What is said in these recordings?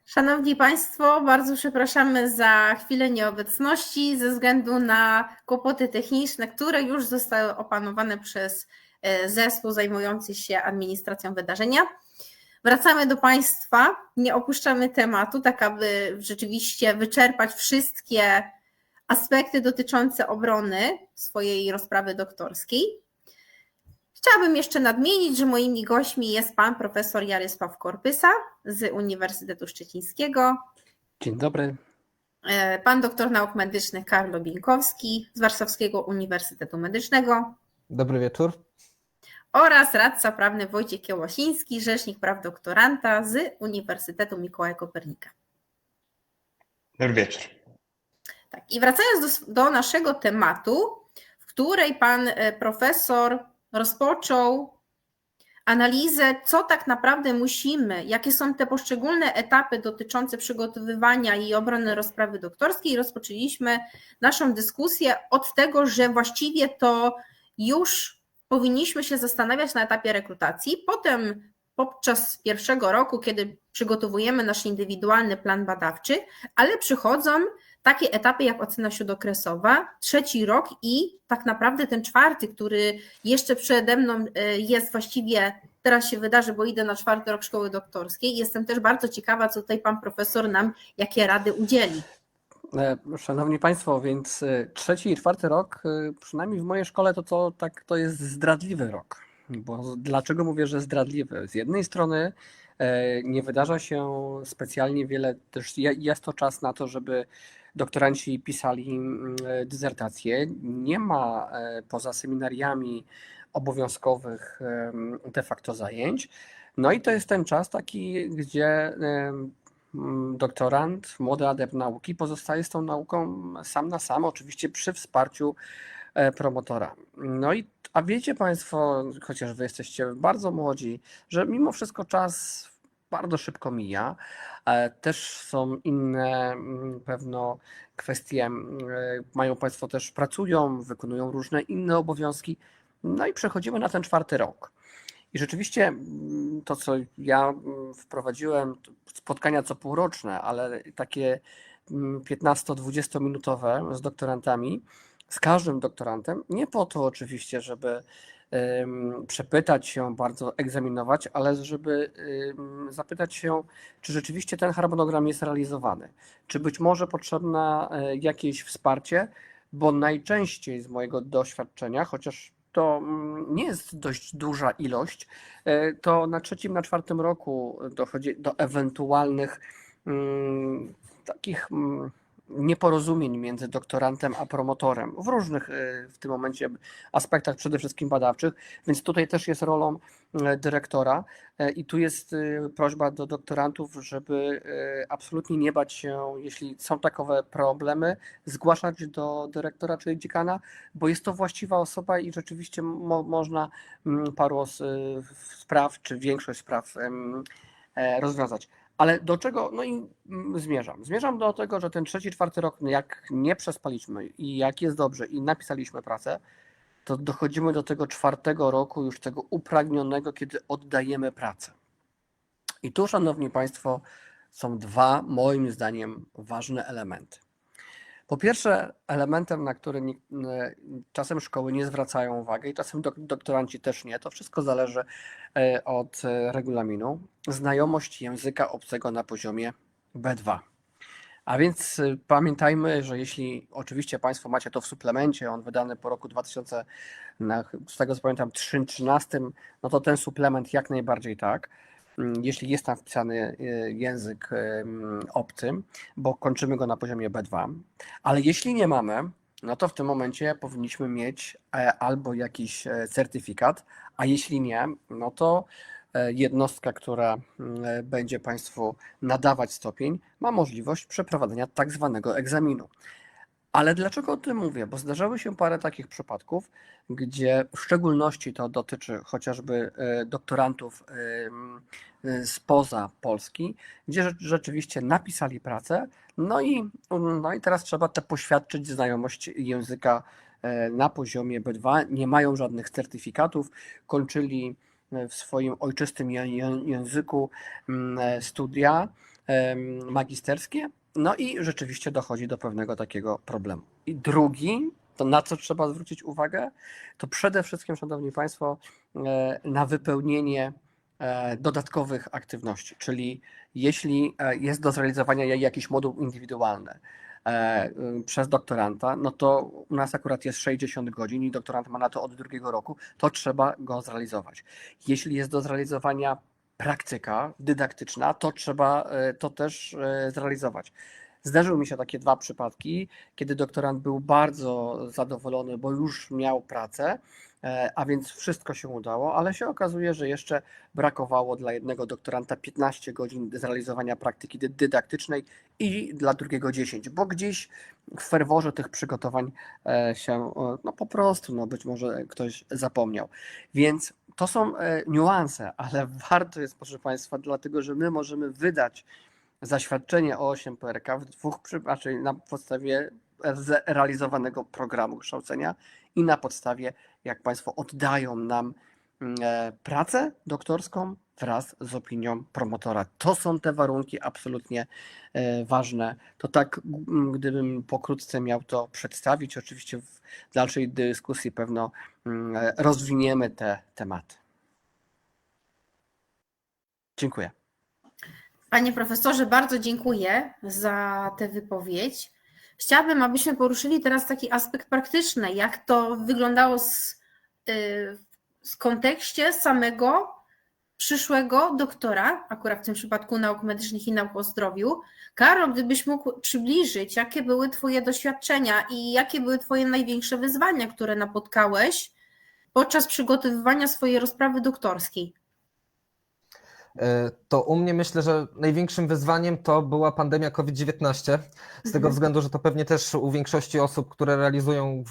Szanowni Państwo, bardzo przepraszamy za chwilę nieobecności ze względu na kłopoty techniczne, które już zostały opanowane przez zespół zajmujący się administracją wydarzenia. Wracamy do Państwa, nie opuszczamy tematu, tak aby rzeczywiście wyczerpać wszystkie aspekty dotyczące obrony swojej rozprawy doktorskiej. Chciałabym jeszcze nadmienić, że moimi gośćmi jest pan profesor Jarysław Korpysa z Uniwersytetu Szczecińskiego. Dzień dobry. Pan doktor nauk medycznych Karol Binkowski z Warszawskiego Uniwersytetu Medycznego. Dobry wieczór. Oraz radca prawny Wojciech Kiełosiński, rzecznik praw doktoranta z Uniwersytetu Mikołaja Kopernika. Dobry wieczór. Tak, i wracając do naszego tematu, w której pan profesor rozpoczął analizę, co tak naprawdę musimy, jakie są te poszczególne etapy dotyczące przygotowywania i obrony rozprawy doktorskiej. Rozpoczęliśmy naszą dyskusję od tego, że właściwie to już powinniśmy się zastanawiać na etapie rekrutacji. Potem podczas pierwszego roku, kiedy przygotowujemy nasz indywidualny plan badawczy, ale przychodzą takie etapy jak ocena śródokresowa, trzeci rok i tak naprawdę ten czwarty, który jeszcze przede mną jest właściwie, teraz się wydarzy, bo idę na czwarty rok szkoły doktorskiej. Jestem też bardzo ciekawa, co tutaj pan profesor nam, jakie rady udzieli. Szanowni Państwo, więc trzeci i czwarty rok, przynajmniej w mojej szkole, to jest zdradliwy rok. Bo dlaczego mówię, że zdradliwy? Z jednej strony nie wydarza się specjalnie wiele, też jest to czas na to, żeby doktoranci pisali dysertacje. Nie ma poza seminariami obowiązkowych de facto zajęć. No i to jest ten czas taki, gdzie doktorant, młody adept nauki pozostaje z tą nauką sam na sam, oczywiście przy wsparciu promotora. No i a wiecie Państwo, chociaż Wy jesteście bardzo młodzi, że mimo wszystko czas bardzo szybko mija. Też są inne pewno kwestie, mają Państwo też, pracują, wykonują różne inne obowiązki. No i przechodzimy na ten czwarty rok. I rzeczywiście to, co ja wprowadziłem, spotkania co półroczne, ale takie 15-20 minutowe z doktorantami, z każdym doktorantem, nie po to oczywiście, żeby przepytać się, bardzo egzaminować, ale żeby zapytać się, czy rzeczywiście ten harmonogram jest realizowany, czy być może potrzebne jakieś wsparcie, bo najczęściej z mojego doświadczenia, chociaż to nie jest dość duża ilość, to na trzecim, na czwartym roku dochodzi do ewentualnych takich nieporozumień między doktorantem a promotorem w różnych w tym momencie aspektach, przede wszystkim badawczych, więc tutaj też jest rolą dyrektora i tu jest prośba do doktorantów, żeby absolutnie nie bać się, jeśli są takowe problemy, zgłaszać do dyrektora czy dziekana, bo jest to właściwa osoba i rzeczywiście można paru spraw, czy większość spraw rozwiązać. Ale do czego, no i zmierzam? Zmierzam do tego, że ten trzeci, czwarty rok, jak nie przespaliśmy i jak jest dobrze i napisaliśmy pracę, to dochodzimy do tego czwartego roku już tego upragnionego, kiedy oddajemy pracę. I tu, Szanowni Państwo, są dwa, moim zdaniem, ważne elementy. Po pierwsze, elementem, na który czasem szkoły nie zwracają uwagi i czasem doktoranci też nie, to wszystko zależy od regulaminu, znajomość języka obcego na poziomie B2. A więc pamiętajmy, że jeśli oczywiście Państwo macie to w suplemencie, on wydany po roku 2000, z tego co pamiętam, 2013, no to ten suplement jak najbardziej tak. Jeśli jest tam wpisany język obcy, bo kończymy go na poziomie B2, ale jeśli nie mamy, no to w tym momencie powinniśmy mieć albo jakiś certyfikat, a jeśli nie, no to jednostka, która będzie Państwu nadawać stopień, ma możliwość przeprowadzenia tak zwanego egzaminu. Ale dlaczego o tym mówię? Bo zdarzały się parę takich przypadków, gdzie w szczególności to dotyczy chociażby doktorantów spoza Polski, gdzie rzeczywiście napisali pracę, no i teraz trzeba poświadczyć znajomość języka na poziomie B2, nie mają żadnych certyfikatów, kończyli w swoim ojczystym języku studia, magisterskie, no i rzeczywiście dochodzi do pewnego takiego problemu. I drugi, to na co trzeba zwrócić uwagę, to przede wszystkim, szanowni państwo, na wypełnienie dodatkowych aktywności, czyli jeśli jest do zrealizowania jakiś moduł indywidualny przez doktoranta, no to u nas akurat jest 60 godzin i doktorant ma na to od drugiego roku, to trzeba go zrealizować. Jeśli jest do zrealizowania praktyka dydaktyczna, to trzeba to też zrealizować. Zdarzyły mi się takie 2 przypadki, kiedy doktorant był bardzo zadowolony, bo już miał pracę, a więc wszystko się udało, ale się okazuje, że jeszcze brakowało dla jednego doktoranta 15 godzin zrealizowania praktyki dydaktycznej i dla drugiego 10, bo gdzieś w ferworze tych przygotowań się no po prostu, no być może ktoś zapomniał. Więc to są niuanse, ale warto jest, proszę Państwa, dlatego że my możemy wydać zaświadczenie o 8 PRK w 2 znaczy na podstawie zrealizowanego programu kształcenia i na podstawie, jak Państwo oddają nam pracę doktorską wraz z opinią promotora. To są te warunki absolutnie ważne. To tak, gdybym pokrótce miał to przedstawić, oczywiście w dalszej dyskusji pewno rozwiniemy te tematy. Dziękuję. Panie profesorze, bardzo dziękuję za tę wypowiedź. Chciałabym, abyśmy poruszyli teraz taki aspekt praktyczny, jak to wyglądało w kontekście samego przyszłego doktora, akurat w tym przypadku nauk medycznych i nauk o zdrowiu. Karol, gdybyś mógł przybliżyć, jakie były Twoje doświadczenia i jakie były Twoje największe wyzwania, które napotkałeś podczas przygotowywania swojej rozprawy doktorskiej? To u mnie myślę, że największym wyzwaniem to była pandemia COVID-19, z tego względu, że to pewnie też u większości osób, które realizują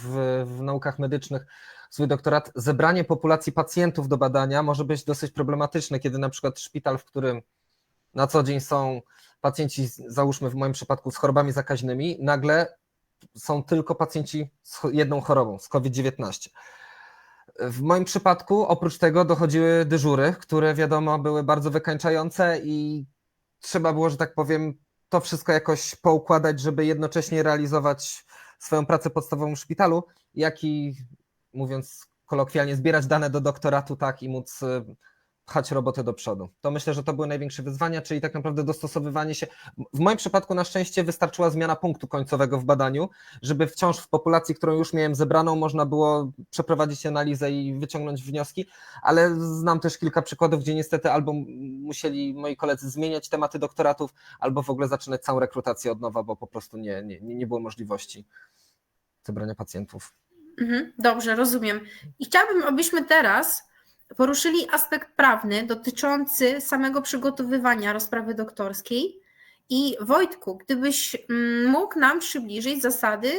w naukach medycznych swój doktorat, zebranie populacji pacjentów do badania może być dosyć problematyczne, kiedy na przykład szpital, w którym na co dzień są pacjenci, załóżmy w moim przypadku z chorobami zakaźnymi, nagle są tylko pacjenci z jedną chorobą, z COVID-19. W moim przypadku oprócz tego dochodziły dyżury, które wiadomo były bardzo wykańczające i trzeba było, że tak powiem, to wszystko jakoś poukładać, żeby jednocześnie realizować swoją pracę podstawową w szpitalu, jak i, mówiąc kolokwialnie, zbierać dane do doktoratu, tak, i móc pchać robotę do przodu. To myślę, że to były największe wyzwania, czyli tak naprawdę dostosowywanie się. W moim przypadku na szczęście wystarczyła zmiana punktu końcowego w badaniu, żeby wciąż w populacji, którą już miałem zebraną, można było przeprowadzić analizę i wyciągnąć wnioski, ale znam też kilka przykładów, gdzie niestety albo musieli moi koledzy zmieniać tematy doktoratów, albo w ogóle zaczynać całą rekrutację od nowa, bo po prostu nie było możliwości zebrania pacjentów. Dobrze, rozumiem. I chciałabym, abyśmy teraz poruszyli aspekt prawny dotyczący samego przygotowywania rozprawy doktorskiej. I Wojtku, gdybyś mógł nam przybliżyć zasady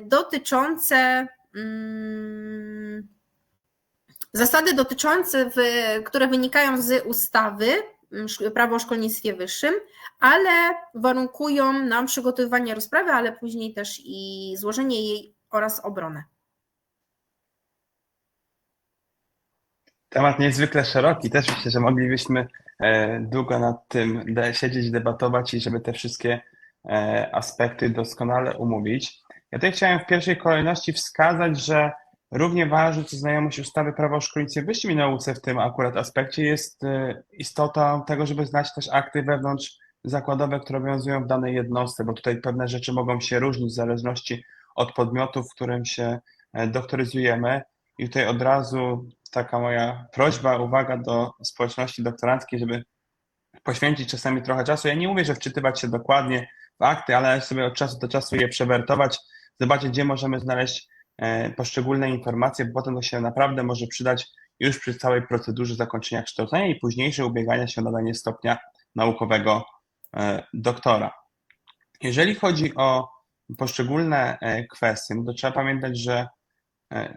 dotyczące, które wynikają z ustawy Prawo o szkolnictwie wyższym, ale warunkują nam przygotowywanie rozprawy, ale później też i złożenie jej oraz obronę. Temat niezwykle szeroki, też myślę, że moglibyśmy długo nad tym siedzieć, debatować i żeby te wszystkie aspekty doskonale omówić. Ja tutaj chciałem w pierwszej kolejności wskazać, że równie ważne co znajomość ustawy Prawo o szkolnictwie wyższym i nauce w tym akurat aspekcie jest istota tego, żeby znać też akty wewnątrzzakładowe, które obowiązują w danej jednostce, bo tutaj pewne rzeczy mogą się różnić w zależności od podmiotu, w którym się doktoryzujemy. I tutaj od razu taka moja prośba, uwaga do społeczności doktoranckiej, żeby poświęcić czasami trochę czasu. Ja nie mówię, że wczytywać się dokładnie w akty, ale sobie od czasu do czasu je przewertować, zobaczyć, gdzie możemy znaleźć poszczególne informacje, bo potem to się naprawdę może przydać już przy całej procedurze zakończenia kształcenia i późniejsze ubiegania się o nadanie stopnia naukowego doktora. Jeżeli chodzi o poszczególne kwestie, no to trzeba pamiętać, że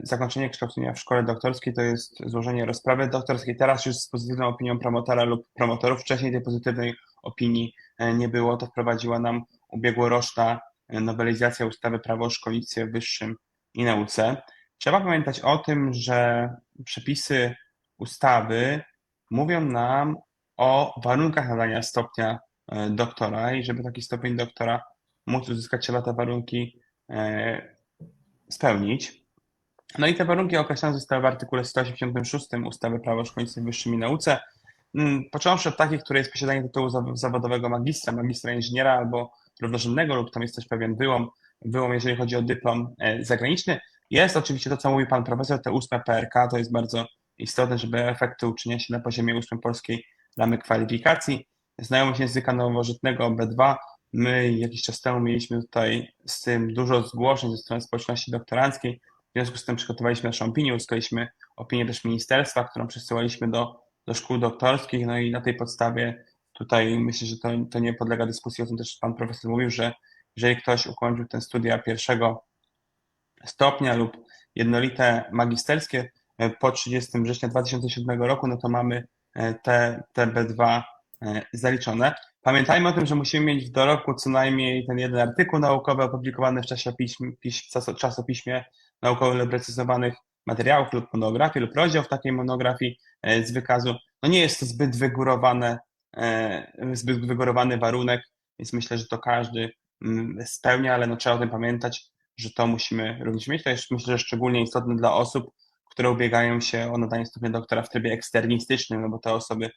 zakończenie kształcenia w szkole doktorskiej to jest złożenie rozprawy doktorskiej, teraz już z pozytywną opinią promotora lub promotorów. Wcześniej tej pozytywnej opinii nie było, to wprowadziła nam ubiegłoroczna nowelizacja ustawy Prawo o szkolnictwie wyższym i nauce. Trzeba pamiętać o tym, że przepisy ustawy mówią nam o warunkach nadania stopnia doktora i żeby taki stopień doktora móc uzyskać, trzeba te warunki spełnić. No i te warunki określone zostały w artykule 186 ustawy Prawo o szkolnictwie wyższym i nauce, począwszy od takich, które jest posiadanie tytułu zawodowego magistra inżyniera albo równorzędnego lub tam jest też pewien wyłom, jeżeli chodzi o dyplom zagraniczny. Jest oczywiście to, co mówi pan profesor, te 8 PRK, to jest bardzo istotne, żeby efekty uczynienia się na poziomie 8 polskiej ramy kwalifikacji. Znajomość języka nowożytnego B2. My jakiś czas temu mieliśmy tutaj z tym dużo zgłoszeń ze strony społeczności doktoranckiej. W związku z tym przygotowaliśmy naszą opinię, uzyskaliśmy opinię też ministerstwa, którą przesyłaliśmy do szkół doktorskich, no i na tej podstawie tutaj myślę, że to nie podlega dyskusji, o tym też pan profesor mówił, że jeżeli ktoś ukończył te studia pierwszego stopnia lub jednolite magisterskie po 30 września 2007 roku, no to mamy te B2 zaliczone. Pamiętajmy o tym, że musimy mieć w dorobku co najmniej ten jeden artykuł naukowy opublikowany w czasopiśmie naukowym lub recenzowanych materiałów lub monografii lub rozdział w takiej monografii z wykazu. No nie jest to zbyt wygórowany warunek, więc myślę, że to każdy spełnia, ale no trzeba o tym pamiętać, że to musimy również mieć. To jest myślę, że szczególnie istotne dla osób, które ubiegają się o nadanie stopnia doktora w trybie eksternistycznym, no bo te osoby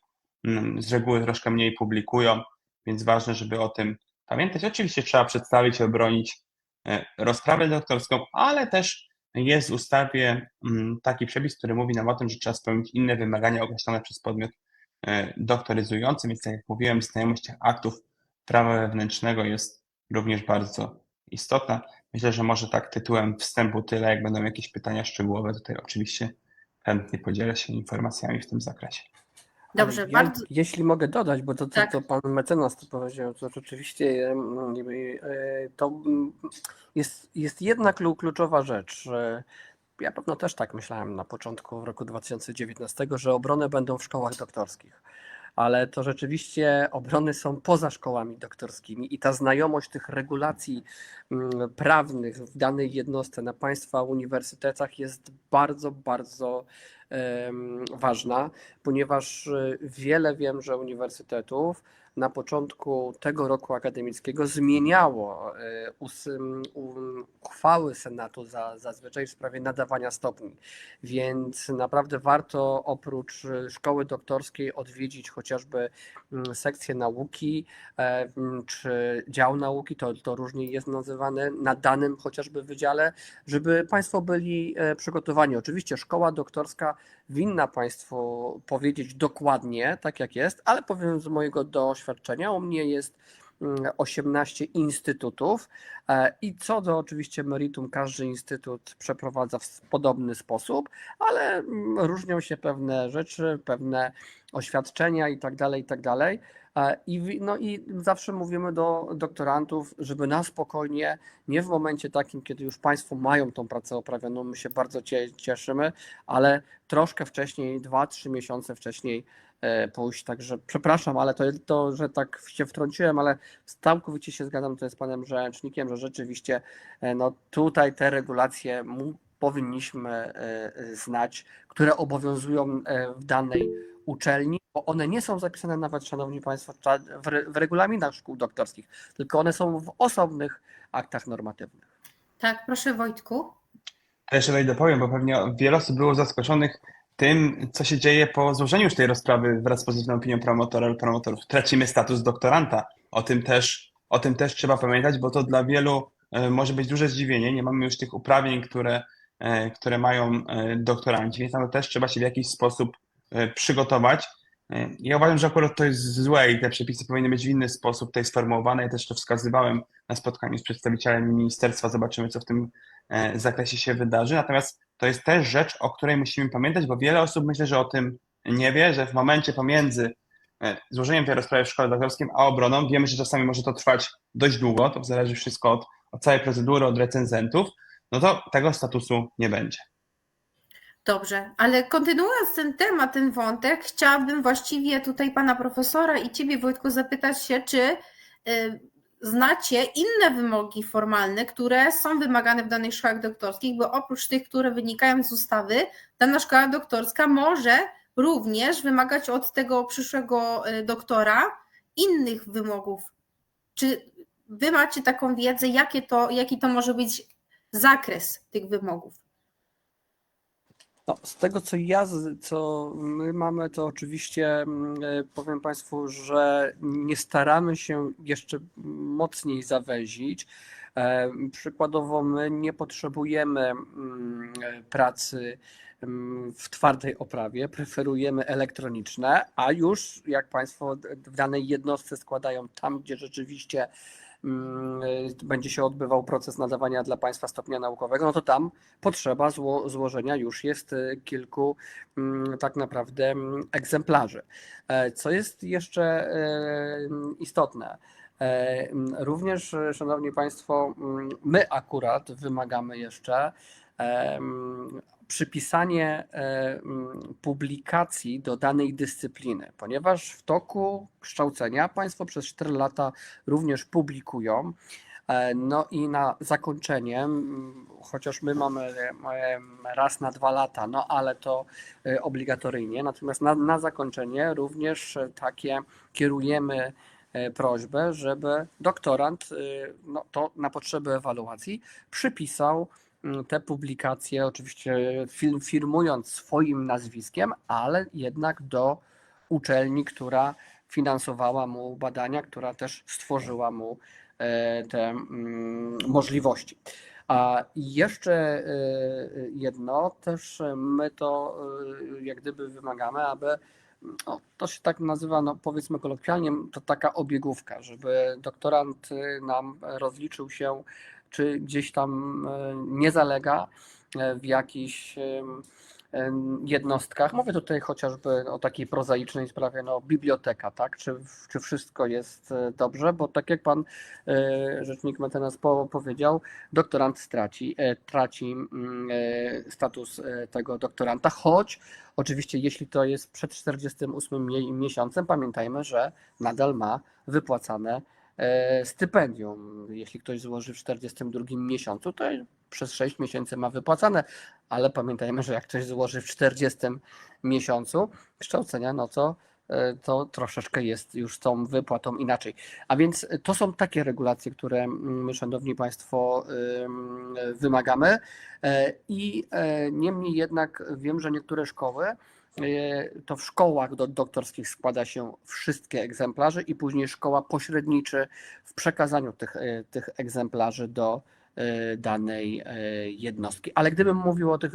z reguły troszkę mniej publikują, więc ważne, żeby o tym pamiętać. Oczywiście trzeba przedstawić i obronić rozprawę doktorską, ale też jest w ustawie taki przepis, który mówi nam o tym, że trzeba spełnić inne wymagania określone przez podmiot doktoryzujący, więc tak jak mówiłem, znajomość aktów prawa wewnętrznego jest również bardzo istotna. Myślę, że może tak tytułem wstępu tyle, jak będą jakieś pytania szczegółowe, tutaj oczywiście chętnie podzielę się informacjami w tym zakresie. Dobrze, Ja, bardzo. jeśli mogę dodać, bo to, Tak. co pan mecenas tu powiedział, to rzeczywiście to jest jedna kluczowa rzecz. Ja pewno też tak myślałem na początku w roku 2019, że obrony będą w szkołach doktorskich. Ale to rzeczywiście obrony są poza szkołami doktorskimi i ta znajomość tych regulacji prawnych w danej jednostce na państwa uniwersytetach jest bardzo, bardzo ważna, ponieważ wiem, że uniwersytetów na początku tego roku akademickiego zmieniało uchwały Senatu zazwyczaj w sprawie nadawania stopni, więc naprawdę warto oprócz szkoły doktorskiej odwiedzić chociażby sekcję nauki czy dział nauki, to różnie jest nazywane, na danym chociażby wydziale, żeby Państwo byli przygotowani. Oczywiście szkoła doktorska winna Państwu powiedzieć dokładnie, tak jak jest, ale powiem z mojego doświadczenia, u mnie jest 18 instytutów i co do oczywiście meritum, każdy instytut przeprowadza w podobny sposób, ale różnią się pewne rzeczy, pewne oświadczenia i tak dalej. I zawsze mówimy do doktorantów, żeby na spokojnie, nie w momencie takim, kiedy już Państwo mają tą pracę oprawioną, my się bardzo cieszymy, ale troszkę wcześniej, 2-3 miesiące wcześniej pójść. Także przepraszam, ale to, że tak się wtrąciłem, ale całkowicie się zgadzam tutaj z panem rzecznikiem, że rzeczywiście no tutaj te regulacje powinniśmy znać, które obowiązują w danej uczelni, bo one nie są zapisane nawet, szanowni państwo, w regulaminach szkół doktorskich, tylko one są w osobnych aktach normatywnych. Tak, proszę Wojtku. Jeszcze tutaj dopowiem, bo pewnie wiele osób było zaskoczonych tym, co się dzieje po złożeniu już tej rozprawy wraz z pozytywną opinią promotora lub promotorów. Tracimy status doktoranta. O tym też trzeba pamiętać, bo to dla wielu może być duże zdziwienie. Nie mamy już tych uprawnień, które mają doktoranci, więc na to też trzeba się w jakiś sposób przygotować. Ja uważam, że akurat to jest złe i te przepisy powinny być w inny sposób tutaj sformułowane. Ja też to wskazywałem na spotkaniu z przedstawicielem ministerstwa. Zobaczymy, co w tym zakresie się wydarzy. Natomiast to jest też rzecz, o której musimy pamiętać, bo wiele osób myślę, że o tym nie wie, że w momencie pomiędzy złożeniem tej rozprawy w szkole doktorskiej a obroną, wiemy, że czasami może to trwać dość długo, to zależy wszystko od całej procedury, od recenzentów, no to tego statusu nie będzie. Dobrze, ale kontynuując ten temat, ten wątek, chciałabym właściwie tutaj pana profesora i ciebie, Wojtku, zapytać się, czy znacie inne wymogi formalne, które są wymagane w danych szkołach doktorskich, bo oprócz tych, które wynikają z ustawy, dana szkoła doktorska może również wymagać od tego przyszłego doktora innych wymogów? Czy wy macie taką wiedzę, jaki to może być zakres tych wymogów? No, z tego co my mamy, to oczywiście powiem Państwu, że nie staramy się jeszcze mocniej zawęzić. Przykładowo my nie potrzebujemy pracy w twardej oprawie, preferujemy elektroniczne, a już jak Państwo w danej jednostce składają tam, gdzie rzeczywiście będzie się odbywał proces nadawania dla Państwa stopnia naukowego, no to tam potrzeba złożenia już jest kilku tak naprawdę egzemplarzy. Co jest jeszcze istotne, również, Szanowni Państwo, my akurat wymagamy jeszcze przypisanie publikacji do danej dyscypliny, ponieważ w toku kształcenia Państwo przez 4 lata również publikują. No i na zakończenie, chociaż my mamy raz na 2 lata, no ale to obligatoryjnie, natomiast na zakończenie również takie kierujemy prośbę, żeby doktorant, no to na potrzeby ewaluacji, przypisał te publikacje, oczywiście firmując swoim nazwiskiem, ale jednak do uczelni, która finansowała mu badania, która też stworzyła mu te możliwości. A jeszcze jedno, też my to jak gdyby wymagamy, aby to się tak nazywa, no powiedzmy kolokwialnie, to taka obiegówka, żeby doktorant nam rozliczył się, czy gdzieś tam nie zalega w jakichś jednostkach. Mówię tutaj chociażby o takiej prozaicznej sprawie, no biblioteka, tak? Czy wszystko jest dobrze, bo tak jak pan rzecznik mecenas powiedział, doktorant traci status tego doktoranta, choć oczywiście jeśli to jest przed 48 miesiącem, pamiętajmy, że nadal ma wypłacane stypendium. Jeśli ktoś złoży w 42 miesiącu, to przez 6 miesięcy ma wypłacane, ale pamiętajmy, że jak ktoś złoży w 40 miesiącu kształcenia, no to troszeczkę jest już z tą wypłatą inaczej. A więc to są takie regulacje, które my, Szanowni Państwo, wymagamy i niemniej jednak wiem, że niektóre szkoły, to w szkołach doktorskich składa się wszystkie egzemplarze i później szkoła pośredniczy w przekazaniu tych egzemplarzy do danej jednostki. Ale gdybym mówił o tych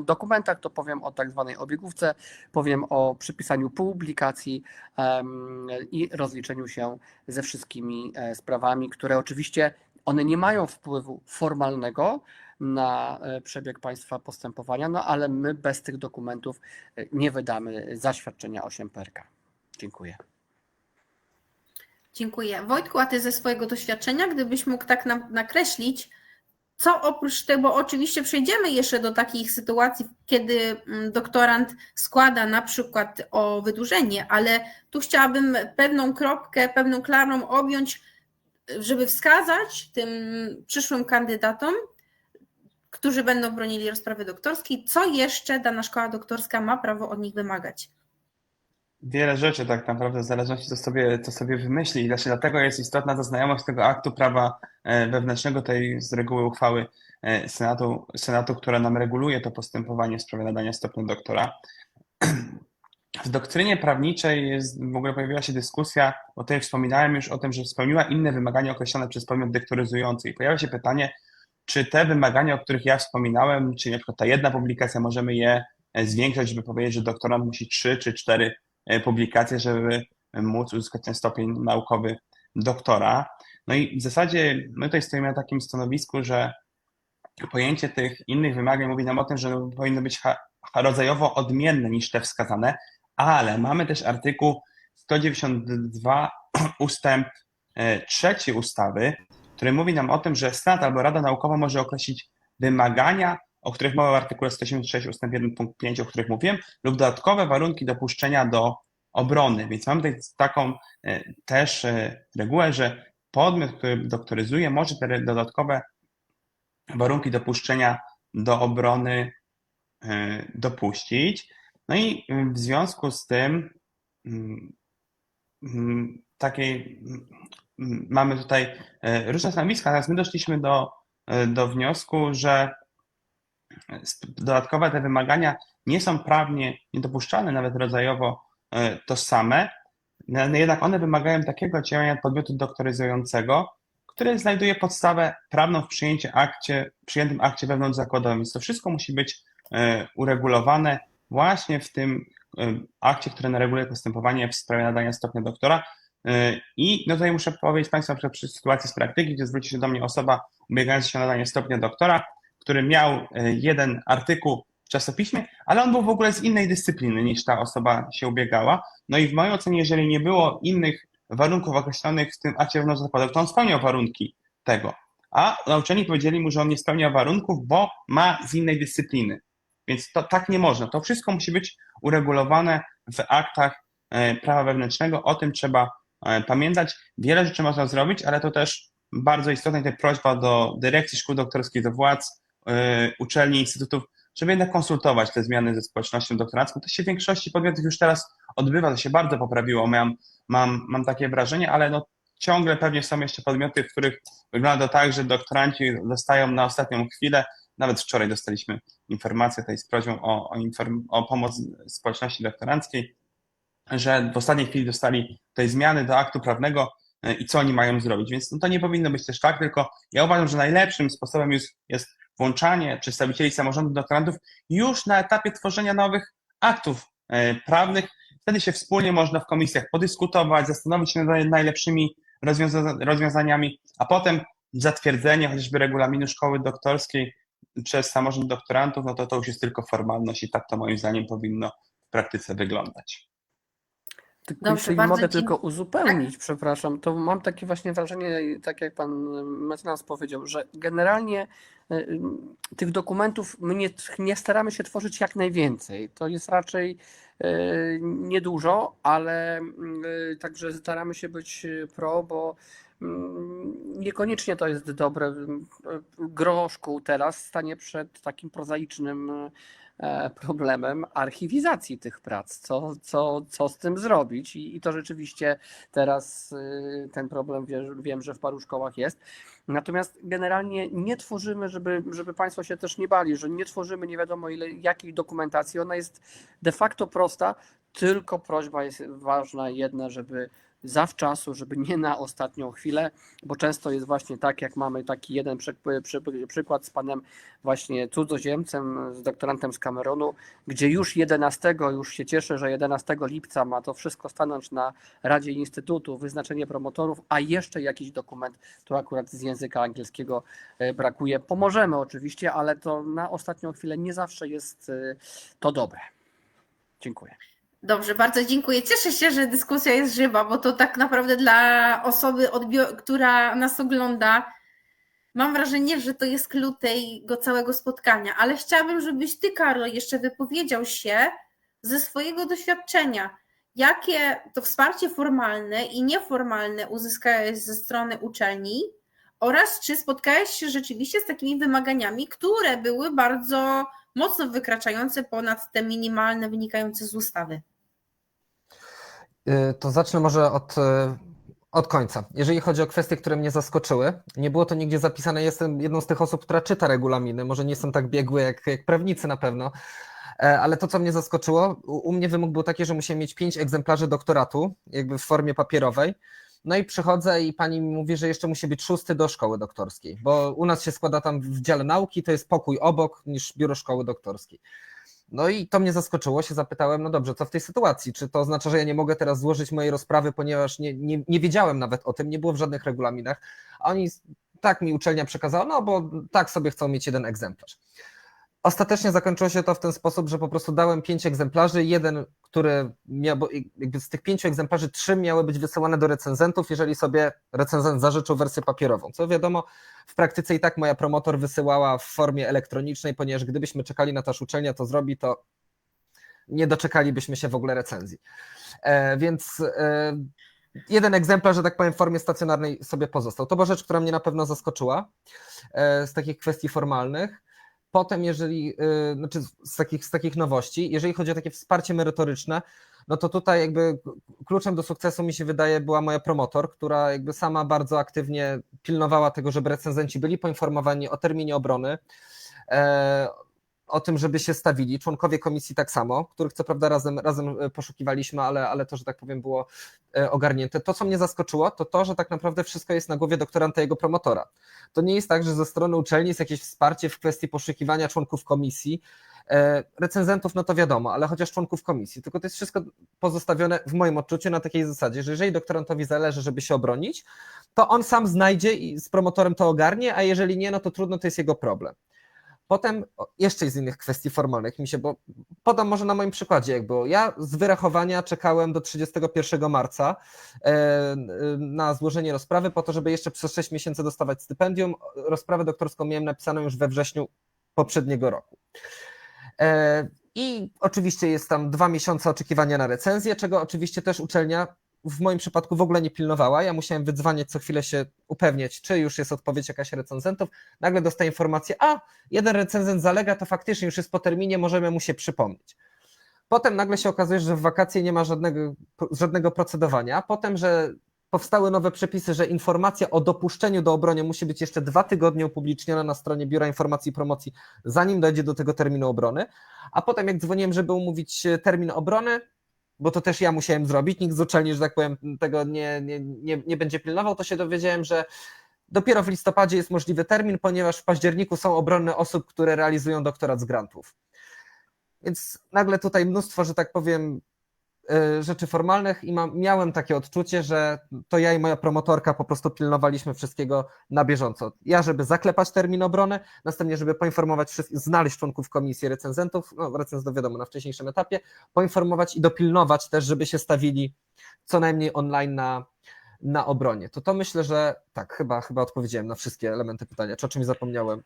dokumentach, to powiem o tak zwanej obiegówce, powiem o przypisaniu publikacji i rozliczeniu się ze wszystkimi sprawami, które oczywiście one nie mają wpływu formalnego na przebieg Państwa postępowania, no ale my bez tych dokumentów nie wydamy zaświadczenia 8 PRK. Dziękuję. Dziękuję. Wojtku, a ty ze swojego doświadczenia, gdybyś mógł tak nakreślić, co oprócz tego, bo oczywiście przejdziemy jeszcze do takich sytuacji, kiedy doktorant składa na przykład o wydłużenie, ale tu chciałabym pewną kropkę, pewną klarą objąć, żeby wskazać tym przyszłym kandydatom, którzy będą bronili rozprawy doktorskiej, co jeszcze dana szkoła doktorska ma prawo od nich wymagać. Wiele rzeczy tak naprawdę w zależności co sobie wymyśli i właśnie dlatego jest istotna ta znajomość tego aktu prawa wewnętrznego, tej z reguły uchwały Senatu, która nam reguluje to postępowanie w sprawie nadania stopnia doktora. W doktrynie prawniczej w ogóle pojawiła się dyskusja, bo tutaj wspominałem już o tym, że spełniła inne wymagania określone przez podmiot dektoryzujący i pojawia się pytanie, czy te wymagania, o których ja wspominałem, czyli na przykład ta jedna publikacja, możemy je zwiększać, żeby powiedzieć, że doktorant musi 3 czy 4 publikacje, żeby móc uzyskać ten stopień naukowy doktora. No i w zasadzie my tutaj stoimy na takim stanowisku, że pojęcie tych innych wymagań mówi nam o tym, że powinno być rodzajowo odmienne niż te wskazane, ale mamy też artykuł 192 ustęp 3 ustawy, który mówi nam o tym, że Senat albo Rada Naukowa może określić wymagania, o których mowa w artykule 186 ustęp 1 punkt 5, o których mówiłem, lub dodatkowe warunki dopuszczenia do obrony. Więc mamy tutaj taką też regułę, że podmiot, który doktoryzuje, może te dodatkowe warunki dopuszczenia do obrony dopuścić. No i w związku z tym takiej, mamy tutaj różne stanowiska, natomiast my doszliśmy do wniosku, że dodatkowe te wymagania nie są prawnie niedopuszczalne, nawet rodzajowo tożsame, jednak one wymagają takiego działania podmiotu doktoryzującego, który znajduje podstawę prawną w przyjętym akcie wewnątrzzakładowym. Więc to wszystko musi być uregulowane właśnie w tym akcie, który reguluje postępowanie w sprawie nadania stopnia doktora. I no tutaj muszę powiedzieć Państwu, na przykład przy sytuacji z praktyki, gdzie zwróci się do mnie osoba ubiegająca się o nadanie stopnia doktora, który miał jeden artykuł w czasopiśmie, ale on był w ogóle z innej dyscypliny niż ta osoba się ubiegała. No i w mojej ocenie, jeżeli nie było innych warunków określonych w tym akcie wewnątrzzakładowym, to on spełniał warunki tego. A nauczeni powiedzieli mu, że on nie spełnia warunków, bo ma z innej dyscypliny. Więc to tak nie można. To wszystko musi być uregulowane w aktach prawa wewnętrznego. O tym trzeba pamiętać. Wiele rzeczy można zrobić, ale to też bardzo istotna jest prośba do dyrekcji szkół doktorskich, do władz, uczelni, instytutów, żeby jednak konsultować te zmiany ze społecznością doktorancką. To się w większości podmiotów już teraz odbywa, to się bardzo poprawiło, mam takie wrażenie, ale no ciągle pewnie są jeszcze podmioty, w których wygląda to tak, że doktoranci dostają na ostatnią chwilę. Nawet wczoraj dostaliśmy informację tutaj z prośbą o pomoc społeczności doktoranckiej, że w ostatniej chwili dostali tej zmiany do aktu prawnego i co oni mają zrobić. Więc no to nie powinno być też tak, tylko ja uważam, że najlepszym sposobem jest włączanie przedstawicieli samorządu doktorantów już na etapie tworzenia nowych aktów prawnych. Wtedy się wspólnie można w komisjach podyskutować, zastanowić się nad najlepszymi rozwiązaniami, a potem zatwierdzenie chociażby regulaminu szkoły doktorskiej przez samorząd doktorantów, no to już jest tylko formalność i tak to moim zdaniem powinno w praktyce wyglądać. Tylko Dobrze, jeżeli bardzo mogę tylko dziękuję. uzupełnić, przepraszam, to mam takie właśnie wrażenie, tak jak pan mecenas powiedział, że generalnie tych dokumentów my nie staramy się tworzyć jak najwięcej. To jest raczej niedużo, ale także staramy się być pro, bo niekoniecznie to jest dobre. Gro szkół teraz stanie przed takim prozaicznym problemem archiwizacji tych prac, co z tym zrobić i to rzeczywiście teraz ten problem wiem, że w paru szkołach jest. Natomiast generalnie nie tworzymy, żeby Państwo się też nie bali, że nie tworzymy nie wiadomo jakiej dokumentacji, ona jest de facto prosta, tylko prośba jest ważna jedna, żeby zawczasu, żeby nie na ostatnią chwilę, bo często jest właśnie tak, jak mamy taki jeden przykład z panem właśnie cudzoziemcem, z doktorantem z Kamerunu, gdzie już się cieszę, że 11 lipca ma to wszystko stanąć na Radzie Instytutu, wyznaczenie promotorów, a jeszcze jakiś dokument, tu akurat z języka angielskiego brakuje. Pomożemy oczywiście, ale to na ostatnią chwilę nie zawsze jest to dobre. Dziękuję. Dobrze, bardzo dziękuję. Cieszę się, że dyskusja jest żywa, bo to tak naprawdę dla osoby, która nas ogląda, mam wrażenie, że to jest klucz tego całego spotkania, ale chciałabym, żebyś ty, Karol, jeszcze wypowiedział się ze swojego doświadczenia. Jakie to wsparcie formalne i nieformalne uzyskałeś ze strony uczelni oraz czy spotkałeś się rzeczywiście z takimi wymaganiami, które były bardzo mocno wykraczające ponad te minimalne wynikające z ustawy? To zacznę może od końca. Jeżeli chodzi o kwestie, które mnie zaskoczyły, nie było to nigdzie zapisane. Jestem jedną z tych osób, która czyta regulaminy. Może nie jestem tak biegły jak prawnicy na pewno, ale to, co mnie zaskoczyło, u mnie wymóg był taki, że musiałem mieć 5 egzemplarzy doktoratu, jakby w formie papierowej. No i przychodzę i pani mi mówi, że jeszcze musi być 6 do szkoły doktorskiej, bo u nas się składa tam w dziale nauki, to jest pokój obok niż biuro szkoły doktorskiej. No i to mnie zaskoczyło, się zapytałem, no dobrze, co w tej sytuacji? Czy to oznacza, że ja nie mogę teraz złożyć mojej rozprawy, ponieważ nie wiedziałem nawet o tym, nie było w żadnych regulaminach, a oni, tak mi uczelnia przekazała, no bo tak sobie chcą mieć 1 egzemplarz. Ostatecznie zakończyło się to w ten sposób, że po prostu dałem 5 egzemplarzy, jeden, który miał, jakby z tych 5 egzemplarzy 3 miały być wysyłane do recenzentów, jeżeli sobie recenzent zażyczył wersję papierową. Co wiadomo, w praktyce i tak moja promotor wysyłała w formie elektronicznej, ponieważ gdybyśmy czekali na to, aż uczelnia to zrobi, to nie doczekalibyśmy się w ogóle recenzji. Więc 1 egzemplarz, że tak powiem, w formie stacjonarnej sobie pozostał. To była rzecz, która mnie na pewno zaskoczyła z takich kwestii formalnych. Potem, z takich nowości, jeżeli chodzi o takie wsparcie merytoryczne, no to tutaj jakby kluczem do sukcesu mi się wydaje była moja promotor, która jakby sama bardzo aktywnie pilnowała tego, żeby recenzenci byli poinformowani o terminie obrony, o tym, żeby się stawili, członkowie komisji tak samo, których co prawda razem poszukiwaliśmy, ale to, że tak powiem, było ogarnięte. To, co mnie zaskoczyło, to to, że tak naprawdę wszystko jest na głowie doktoranta i jego promotora. To nie jest tak, że ze strony uczelni jest jakieś wsparcie w kwestii poszukiwania członków komisji, recenzentów, no to wiadomo, ale chociaż członków komisji, tylko to jest wszystko pozostawione w moim odczuciu na takiej zasadzie, że jeżeli doktorantowi zależy, żeby się obronić, to on sam znajdzie i z promotorem to ogarnie, a jeżeli nie, no to trudno, to jest jego problem. Potem jeszcze z innych kwestii formalnych bo podam może na moim przykładzie, jak było. Ja z wyrachowania czekałem do 31 marca na złożenie rozprawy po to, żeby jeszcze przez 6 miesięcy dostawać stypendium. Rozprawę doktorską miałem napisaną już we wrześniu poprzedniego roku. I oczywiście jest tam 2 miesiące oczekiwania na recenzję, czego oczywiście też uczelnia w moim przypadku w ogóle nie pilnowała. Ja musiałem wydzwaniać co chwilę, się upewniać, czy już jest odpowiedź jakaś recenzentów. Nagle dostaję informację, jeden recenzent zalega, to faktycznie już jest po terminie, możemy mu się przypomnieć. Potem nagle się okazuje, że w wakacje nie ma żadnego procedowania. Potem, że powstały nowe przepisy, że informacja o dopuszczeniu do obrony musi być jeszcze 2 tygodnie upubliczniona na stronie Biura Informacji i Promocji, zanim dojdzie do tego terminu obrony. A potem jak dzwoniłem, żeby umówić termin obrony, bo to też ja musiałem zrobić, nikt z uczelni, że tak powiem, tego nie będzie pilnował, to się dowiedziałem, że dopiero w listopadzie jest możliwy termin, ponieważ w październiku są obrony osób, które realizują doktorat z grantów. Więc nagle tutaj mnóstwo, że tak powiem, rzeczy formalnych i miałem takie odczucie, że to ja i moja promotorka po prostu pilnowaliśmy wszystkiego na bieżąco. Ja, żeby zaklepać termin obrony, następnie, żeby poinformować wszystkich, znaleźć członków komisji recenzentów, recenzentów wiadomo na wcześniejszym etapie, poinformować i dopilnować też, żeby się stawili co najmniej online na obronie. To myślę, że tak, chyba odpowiedziałem na wszystkie elementy pytania. Czy o czymś zapomniałem?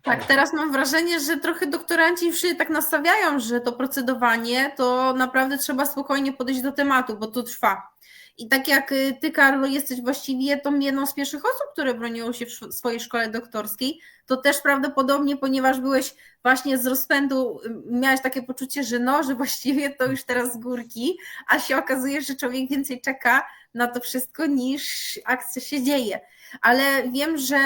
Tak, teraz mam wrażenie, że trochę doktoranci już się tak nastawiają, że to procedowanie to naprawdę trzeba spokojnie podejść do tematu, bo to trwa. I tak jak ty, Karlo, jesteś właściwie tą jedną z pierwszych osób, które broniły się w swojej szkole doktorskiej, to też prawdopodobnie, ponieważ byłeś właśnie z rozpędu, miałeś takie poczucie, że właściwie to już teraz z górki, a się okazuje, że człowiek więcej czeka na to wszystko niż akcja się dzieje. Ale wiem, że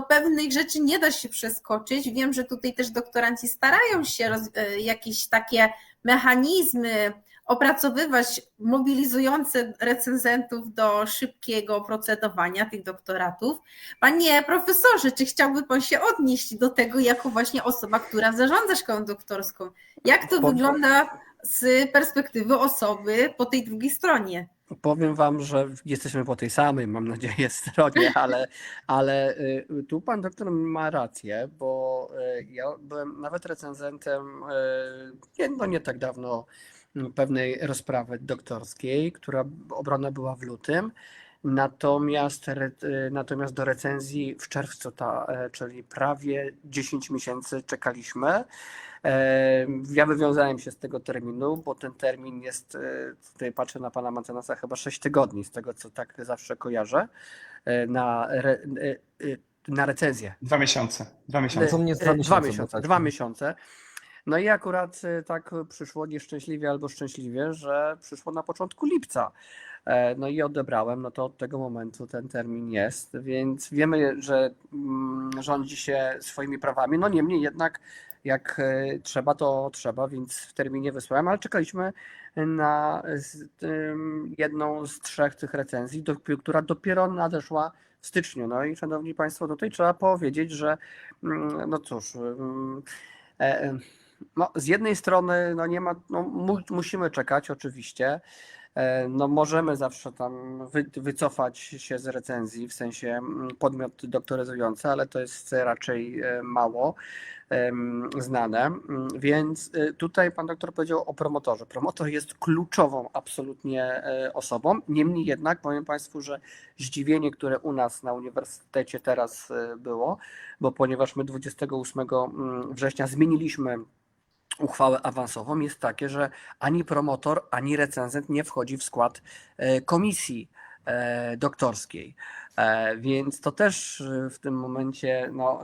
pewnych rzeczy nie da się przeskoczyć. Wiem, że tutaj też doktoranci starają się jakieś takie mechanizmy opracowywać, mobilizujące recenzentów do szybkiego procedowania tych doktoratów. Panie profesorze, czy chciałby pan się odnieść do tego jako właśnie osoba, która zarządza szkołą doktorską? Jak to wygląda z perspektywy osoby po tej drugiej stronie? Powiem wam, że jesteśmy po tej samej, mam nadzieję, stronie, ale tu pan doktor ma rację, bo ja byłem nawet recenzentem nie tak dawno pewnej rozprawy doktorskiej, która obrona była w lutym. Natomiast do recenzji w czerwcu, czyli prawie 10 miesięcy czekaliśmy. Ja wywiązałem się z tego terminu, bo ten termin jest, tutaj patrzę na pana Mancenasa, chyba 6 tygodni, z tego co tak zawsze kojarzę, na recenzję. 2 miesiące. 2 miesiące. To mnie 2 miesiące. No i akurat tak przyszło nieszczęśliwie albo szczęśliwie, że przyszło na początku lipca. No i odebrałem, no to od tego momentu ten termin jest, więc wiemy, że rządzi się swoimi prawami, no niemniej jednak jak trzeba, to trzeba, więc w terminie wysłałem, ale czekaliśmy na jedną z 3 tych recenzji, która dopiero nadeszła w styczniu. No i szanowni państwo, tutaj trzeba powiedzieć, że no cóż, no, z jednej strony nie ma, musimy czekać oczywiście, możemy zawsze tam wycofać się z recenzji, w sensie podmiot doktoryzujący, ale to jest raczej mało znane, więc tutaj pan doktor powiedział o promotorze. Promotor jest kluczową absolutnie osobą, niemniej jednak powiem państwu, że zdziwienie, które u nas na uniwersytecie teraz było, bo ponieważ my 28 września zmieniliśmy uchwałę awansową, jest takie, że ani promotor, ani recenzent nie wchodzi w skład komisji doktorskiej. Więc to też w tym momencie, no,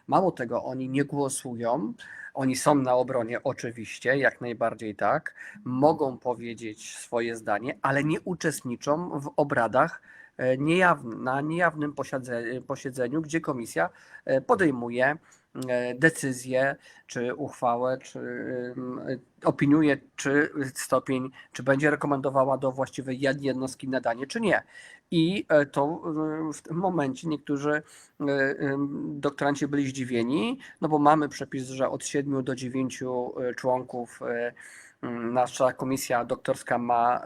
mało tego, oni nie głosują, oni są na obronie oczywiście, jak najbardziej tak, mogą powiedzieć swoje zdanie, ale nie uczestniczą w obradach na niejawnym posiedzeniu, gdzie komisja podejmuje decyzję, czy uchwałę, czy opiniuje, czy stopień, czy będzie rekomendowała do właściwej jednostki nadanie, czy nie. I to w tym momencie niektórzy doktoranci byli zdziwieni, no bo mamy przepis, że od 7 do 9 członków nasza komisja doktorska ma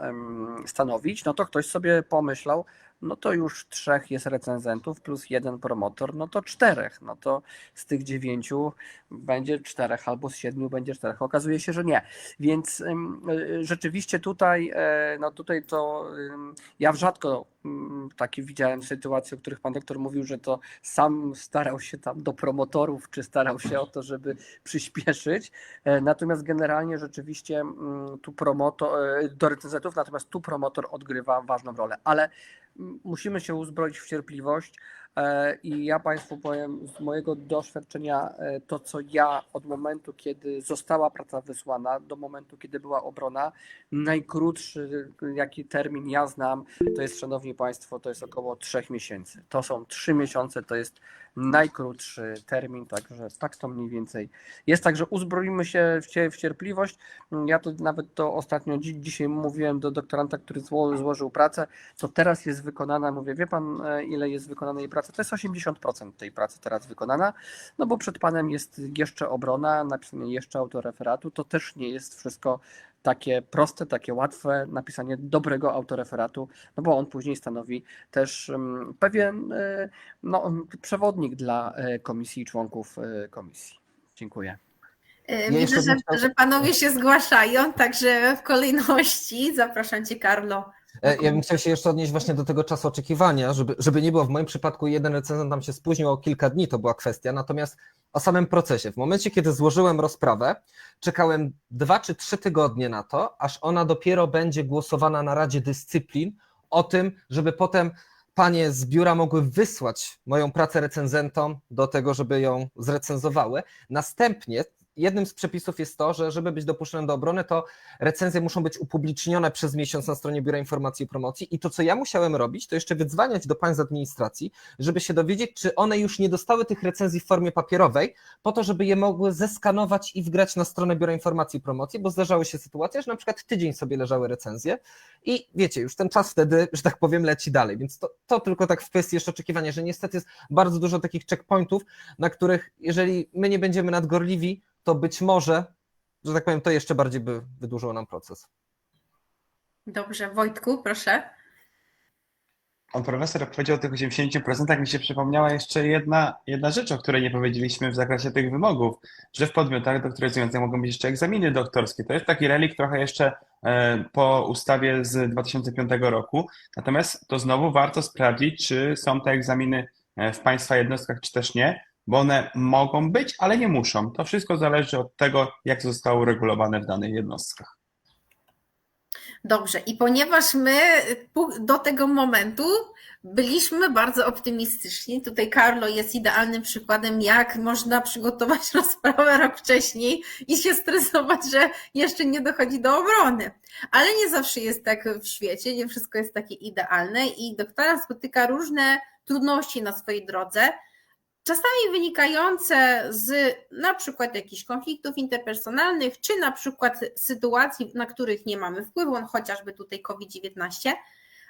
stanowić, no to ktoś sobie pomyślał, no to już 3 jest recenzentów plus 1 promotor, no to 4. No to z tych 9 będzie 4 albo z 7 będzie 4. Okazuje się, że nie. Więc rzeczywiście tutaj, no tutaj to ja rzadko takie widziałem sytuacje, o których pan doktor mówił, że to sam starał się tam do promotorów, czy starał się o to, żeby przyspieszyć. Natomiast generalnie rzeczywiście tu do recenzentów, natomiast tu promotor odgrywa ważną rolę. Ale musimy się uzbroić w cierpliwość i ja Państwu powiem z mojego doświadczenia to, co ja od momentu, kiedy została praca wysłana, do momentu, kiedy była obrona, najkrótszy jaki termin ja znam, to jest, szanowni Państwo, to jest około 3 miesięcy. To są 3 miesiące, to jest najkrótszy termin, także tak to mniej więcej jest. Także uzbroimy się w cierpliwość. Ja to nawet to ostatnio dzisiaj mówiłem do doktoranta, który złożył pracę, to teraz jest wykonana, mówię, wie pan ile jest wykonanej pracy? To jest 80% tej pracy teraz wykonana, no bo przed panem jest jeszcze obrona, napisanie jeszcze autoreferatu, to też nie jest wszystko takie proste, takie łatwe, napisanie dobrego autoreferatu, no bo on później stanowi też pewien przewodnik dla komisji i członków komisji. Dziękuję. Widzę, że panowie się zgłaszają, także w kolejności zapraszam cię, Carlo. Ja bym chciał się jeszcze odnieść właśnie do tego czasu oczekiwania, żeby nie było, w moim przypadku jeden recenzent tam się spóźnił o kilka dni, to była kwestia, natomiast o samym procesie. W momencie, kiedy złożyłem rozprawę, czekałem 2 czy 3 tygodnie na to, aż ona dopiero będzie głosowana na Radzie Dyscyplin o tym, żeby potem panie z biura mogły wysłać moją pracę recenzentom do tego, żeby ją zrecenzowały. Następnie jednym z przepisów jest to, że żeby być dopuszczonym do obrony, to recenzje muszą być upublicznione przez miesiąc na stronie Biura Informacji i Promocji i to, co ja musiałem robić, to jeszcze wydzwaniać do pań z administracji, żeby się dowiedzieć, czy one już nie dostały tych recenzji w formie papierowej, po to, żeby je mogły zeskanować i wgrać na stronę Biura Informacji i Promocji, bo zdarzały się sytuacje, że na przykład tydzień sobie leżały recenzje i wiecie, już ten czas wtedy, że tak powiem, leci dalej, więc to tylko tak w kwestii jeszcze oczekiwania, że niestety jest bardzo dużo takich checkpointów, na których jeżeli my nie będziemy nadgorliwi, to być może, że tak powiem, to jeszcze bardziej by wydłużyło nam proces. Dobrze, Wojtku, proszę. Pan profesor powiedział o tych 80%, mi się przypomniała jeszcze jedna rzecz, o której nie powiedzieliśmy w zakresie tych wymogów, że w podmiotach doktoryzujących mogą być jeszcze egzaminy doktorskie. To jest taki relikt trochę jeszcze po ustawie z 2005 roku, natomiast to znowu warto sprawdzić, czy są te egzaminy w Państwa jednostkach, czy też nie, bo one mogą być, ale nie muszą. To wszystko zależy od tego, jak zostało uregulowane w danych jednostkach. Dobrze, i ponieważ my do tego momentu byliśmy bardzo optymistyczni, tutaj Carlo jest idealnym przykładem, jak można przygotować rozprawę rok wcześniej i się stresować, że jeszcze nie dochodzi do obrony. Ale nie zawsze jest tak w świecie, nie wszystko jest takie idealne i doktorant spotyka różne trudności na swojej drodze, czasami wynikające z na przykład jakichś konfliktów interpersonalnych, czy na przykład sytuacji, na których nie mamy wpływu, chociażby tutaj COVID-19,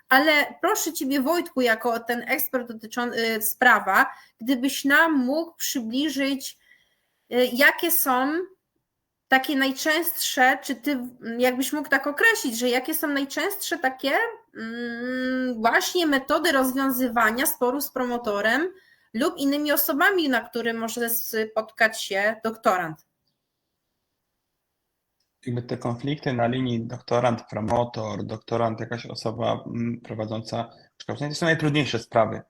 ale proszę Ciebie, Wojtku, jako ten ekspert dotyczący sprawa, gdybyś nam mógł przybliżyć, jakie są takie najczęstsze, czy Ty jakbyś mógł tak określić, że jakie są najczęstsze takie właśnie metody rozwiązywania sporu z promotorem lub innymi osobami, na które może spotkać się doktorant. Jakby te konflikty na linii doktorant, promotor, doktorant, jakaś osoba prowadząca kształcenie, to są najtrudniejsze sprawy,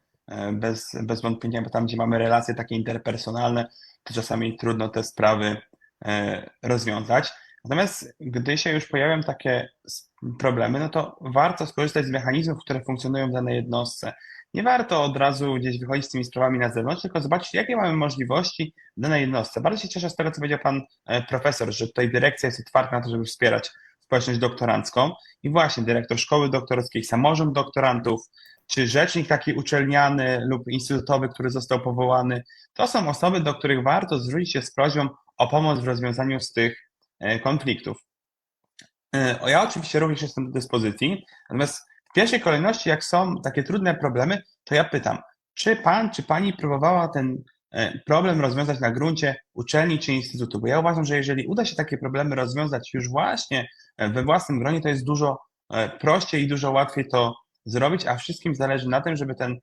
bez wątpienia, bo tam, gdzie mamy relacje takie interpersonalne, to czasami trudno te sprawy rozwiązać. Natomiast gdy się już pojawią takie problemy, no to warto skorzystać z mechanizmów, które funkcjonują w danej jednostce. Nie warto od razu gdzieś wychodzić z tymi sprawami na zewnątrz, tylko zobaczyć, jakie mamy możliwości w danej jednostce. Bardzo się cieszę z tego, co powiedział pan profesor, że tutaj dyrekcja jest otwarta na to, żeby wspierać społeczność doktorancką i właśnie dyrektor szkoły doktorskiej, samorząd doktorantów, czy rzecznik taki uczelniany lub instytutowy, który został powołany, to są osoby, do których warto zwrócić się z prośbą o pomoc w rozwiązaniu z tych konfliktów. Ja oczywiście również jestem do dyspozycji, natomiast w pierwszej kolejności, jak są takie trudne problemy, to ja pytam, czy pan, czy pani próbowała ten problem rozwiązać na gruncie uczelni czy instytutu? Bo ja uważam, że jeżeli uda się takie problemy rozwiązać już właśnie we własnym gronie, to jest dużo prościej i dużo łatwiej to zrobić, a wszystkim zależy na tym, żeby tę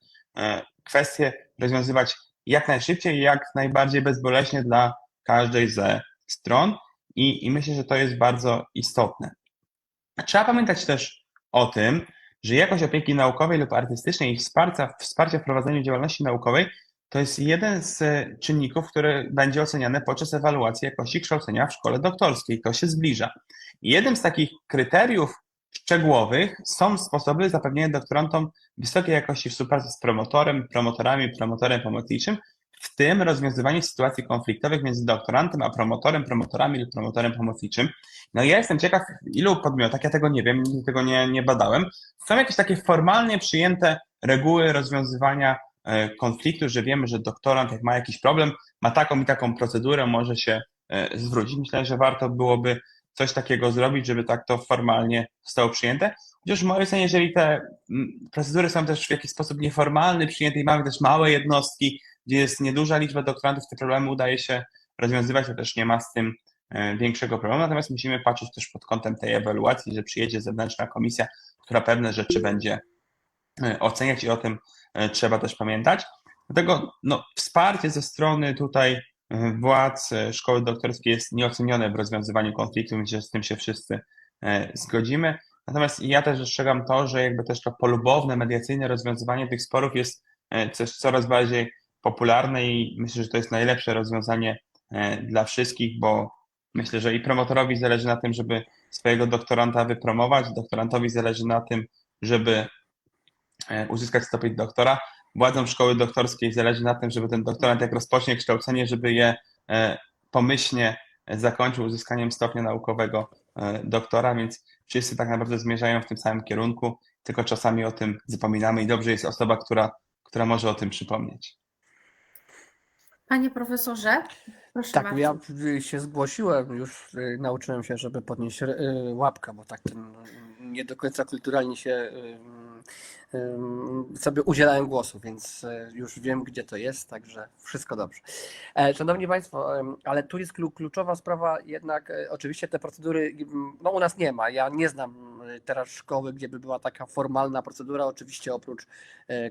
kwestię rozwiązywać jak najszybciej i jak najbardziej bezboleśnie dla każdej ze stron. I myślę, że to jest bardzo istotne. Trzeba pamiętać też o tym, że jakość opieki naukowej lub artystycznej i wsparcia w prowadzeniu działalności naukowej to jest jeden z czynników, który będzie oceniany podczas ewaluacji jakości kształcenia w szkole doktorskiej. To się zbliża. I jednym z takich kryteriów szczegółowych są sposoby zapewnienia doktorantom wysokiej jakości współpracy z promotorem, promotorem pomocniczym, w tym rozwiązywanie sytuacji konfliktowych między doktorantem a promotorem, promotorami lub promotorem pomocniczym. No ja jestem ciekaw, ilu podmiotach, ja tego nie wiem, nigdy tego nie badałem, są jakieś takie formalnie przyjęte reguły rozwiązywania konfliktu, że wiemy, że doktorant jak ma jakiś problem, ma taką i taką procedurę, może się zwrócić. Myślę, że warto byłoby coś takiego zrobić, żeby tak to formalnie zostało przyjęte. Chociaż w mojej ocenie, jeżeli te procedury są też w jakiś sposób nieformalny przyjęte i mamy też małe jednostki, gdzie jest nieduża liczba doktorantów, te problemy udaje się rozwiązywać, to też nie ma z tym większego problemu. Natomiast musimy patrzeć też pod kątem tej ewaluacji, że przyjedzie zewnętrzna komisja, która pewne rzeczy będzie oceniać i o tym trzeba też pamiętać. Dlatego wsparcie ze strony tutaj władz szkoły doktorskiej jest nieocenione w rozwiązywaniu konfliktu, myślę, że z tym się wszyscy zgodzimy. Natomiast ja też dostrzegam to, że jakby też to polubowne, mediacyjne rozwiązywanie tych sporów jest coś coraz bardziej popularne i myślę, że to jest najlepsze rozwiązanie dla wszystkich, bo myślę, że i promotorowi zależy na tym, żeby swojego doktoranta wypromować, doktorantowi zależy na tym, żeby uzyskać stopień doktora. Władzom szkoły doktorskiej zależy na tym, żeby ten doktorant, jak rozpocznie kształcenie, żeby je pomyślnie zakończył uzyskaniem stopnia naukowego doktora, więc wszyscy tak naprawdę zmierzają w tym samym kierunku, tylko czasami o tym zapominamy i dobrze jest osoba, która może o tym przypomnieć. Panie profesorze, proszę Tak, bardzo. ja się zgłosiłem, już nauczyłem się, żeby podnieść łapkę, bo tak nie do końca kulturalnie się sobie udzielałem głosu, więc już wiem, gdzie to jest, także wszystko dobrze. Szanowni Państwo, ale tu jest kluczowa sprawa, jednak oczywiście te procedury, u nas nie ma, ja nie znam teraz szkoły, gdzie by była taka formalna procedura, oczywiście oprócz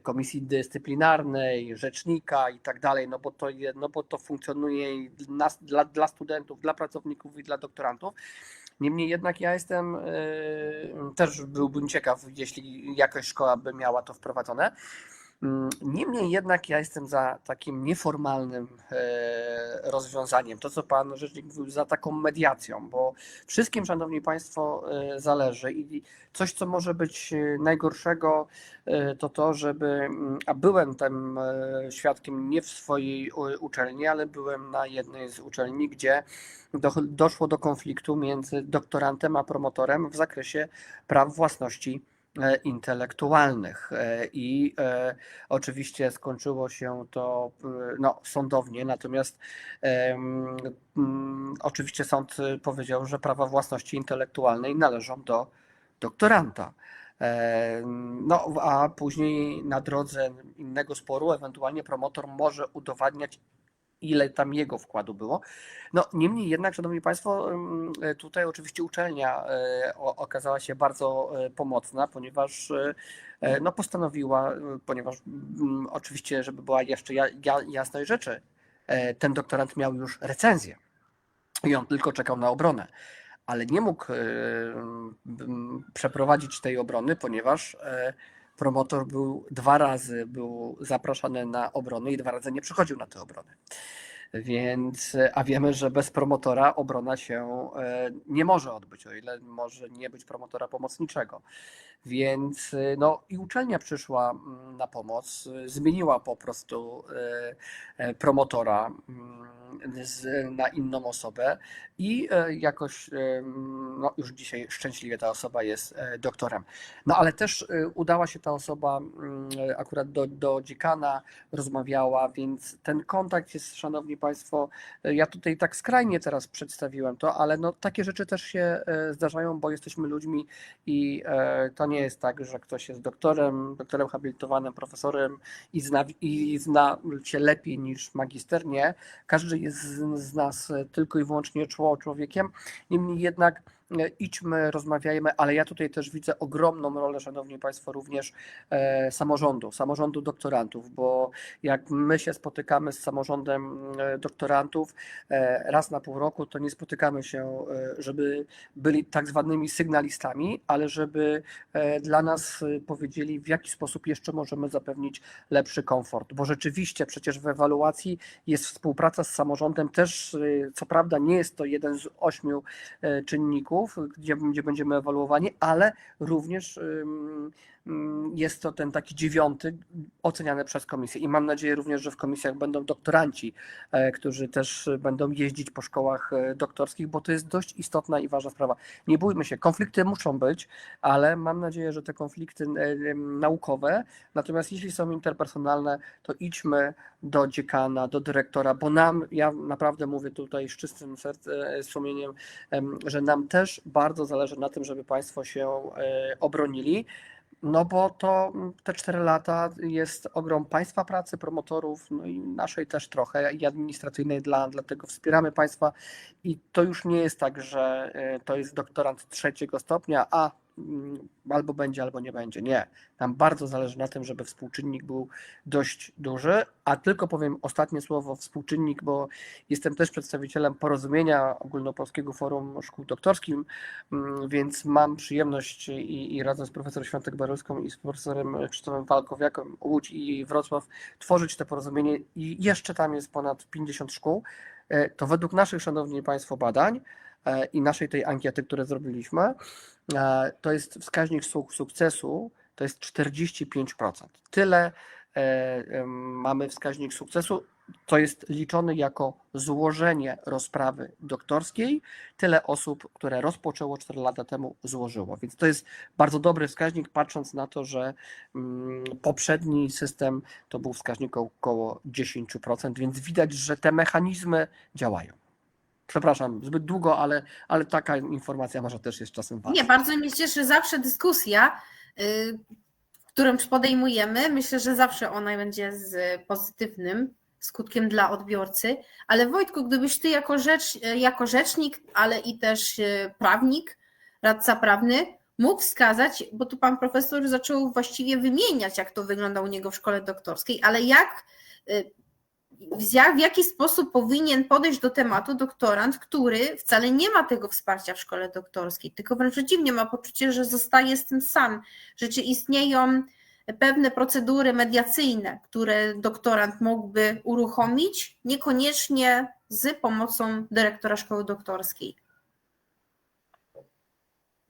komisji dyscyplinarnej, rzecznika i tak dalej, bo to funkcjonuje dla studentów, dla pracowników i dla doktorantów. Niemniej jednak ja też byłbym ciekaw, jeśli jakaś szkoła by miała to wprowadzone. Niemniej jednak ja jestem za takim nieformalnym rozwiązaniem, to co pan rzecznik mówił, za taką mediacją, bo wszystkim, szanowni państwo, zależy i coś, co może być najgorszego, to a byłem tym świadkiem nie w swojej uczelni, ale byłem na jednej z uczelni, gdzie doszło do konfliktu między doktorantem a promotorem w zakresie praw własności intelektualnych i oczywiście skończyło się to sądownie, natomiast oczywiście sąd powiedział, że prawa własności intelektualnej należą do doktoranta. A później na drodze innego sporu ewentualnie promotor może udowadniać, ile tam jego wkładu było. Niemniej jednak, szanowni państwo, tutaj oczywiście uczelnia okazała się bardzo pomocna, ponieważ postanowiła, ponieważ oczywiście, żeby była jeszcze jasność rzeczy, ten doktorant miał już recenzję i on tylko czekał na obronę, ale nie mógł przeprowadzić tej obrony, ponieważ promotor był 2 razy zapraszany na obrony i 2 razy nie przychodził na tę obronę. a wiemy, że bez promotora obrona się nie może odbyć, o ile może nie być promotora pomocniczego. Więc no i uczelnia przyszła na pomoc, zmieniła po prostu promotora na inną osobę i jakoś no już dzisiaj szczęśliwie ta osoba jest doktorem. No ale też udała się ta osoba akurat do dziekana, rozmawiała, więc ten kontakt jest, szanowni państwo, ja tutaj tak skrajnie teraz przedstawiłem to, ale no takie rzeczy też się zdarzają, bo jesteśmy ludźmi i to nie jest tak, że ktoś jest doktorem habilitowanym, profesorem i zna się lepiej niż magister. Nie. Każdy jest z nas tylko i wyłącznie człowiekiem. Niemniej jednak idźmy, rozmawiajmy, ale ja tutaj też widzę ogromną rolę, szanowni państwo, również samorządu doktorantów, bo jak my się spotykamy z samorządem doktorantów raz na pół roku, to nie spotykamy się, żeby byli tak zwanymi sygnalistami, ale żeby dla nas powiedzieli, w jaki sposób jeszcze możemy zapewnić lepszy komfort, bo rzeczywiście przecież w ewaluacji jest współpraca z samorządem też, co prawda nie jest to jeden z 8 czynników, gdzie będziemy ewaluowani, ale również jest to ten taki 9 oceniany przez komisję i mam nadzieję również, że w komisjach będą doktoranci, którzy też będą jeździć po szkołach doktorskich, bo to jest dość istotna i ważna sprawa. Nie bójmy się, konflikty muszą być, ale mam nadzieję, że te konflikty naukowe, natomiast jeśli są interpersonalne, to idźmy do dziekana, do dyrektora, bo ja naprawdę mówię tutaj z czystym sumieniem, że nam też bardzo zależy na tym, żeby państwo się obronili. No bo to te 4 lata jest ogrom państwa pracy, promotorów, no i naszej też trochę i administracyjnej, dlatego wspieramy państwa i to już nie jest tak, że to jest doktorant 3. stopnia, a albo będzie, albo nie będzie. Nie. Nam bardzo zależy na tym, żeby współczynnik był dość duży, a tylko powiem ostatnie słowo współczynnik, bo jestem też przedstawicielem Porozumienia Ogólnopolskiego Forum Szkół Doktorskich, więc mam przyjemność i razem z profesorem Świątek-Baryską i z profesorem Krzysztofem Walkowiakiem Łódź i Wrocław tworzyć to porozumienie i jeszcze tam jest ponad 50 szkół. To według naszych, szanowni państwo, badań i naszej tej ankiety, które zrobiliśmy, to jest wskaźnik sukcesu, to jest 45%. Tyle mamy wskaźnik sukcesu, to jest liczony jako złożenie rozprawy doktorskiej, tyle osób, które rozpoczęło 4 lata temu, złożyło. Więc to jest bardzo dobry wskaźnik, patrząc na to, że poprzedni system to był wskaźnik około 10%, więc widać, że te mechanizmy działają. Przepraszam, zbyt długo, ale taka informacja może też jest czasem ważna. Nie, bardzo mnie cieszy zawsze dyskusja, którą podejmujemy. Myślę, że zawsze ona będzie z pozytywnym skutkiem dla odbiorcy. Ale Wojtku, gdybyś ty jako rzecznik, ale i też prawnik, radca prawny, mógł wskazać, bo tu pan profesor zaczął właściwie wymieniać, jak to wygląda u niego w szkole doktorskiej, ale w jaki sposób powinien podejść do tematu doktorant, który wcale nie ma tego wsparcia w szkole doktorskiej, tylko wręcz przeciwnie, ma poczucie, że zostaje z tym sam, że czy istnieją pewne procedury mediacyjne, które doktorant mógłby uruchomić, niekoniecznie z pomocą dyrektora szkoły doktorskiej.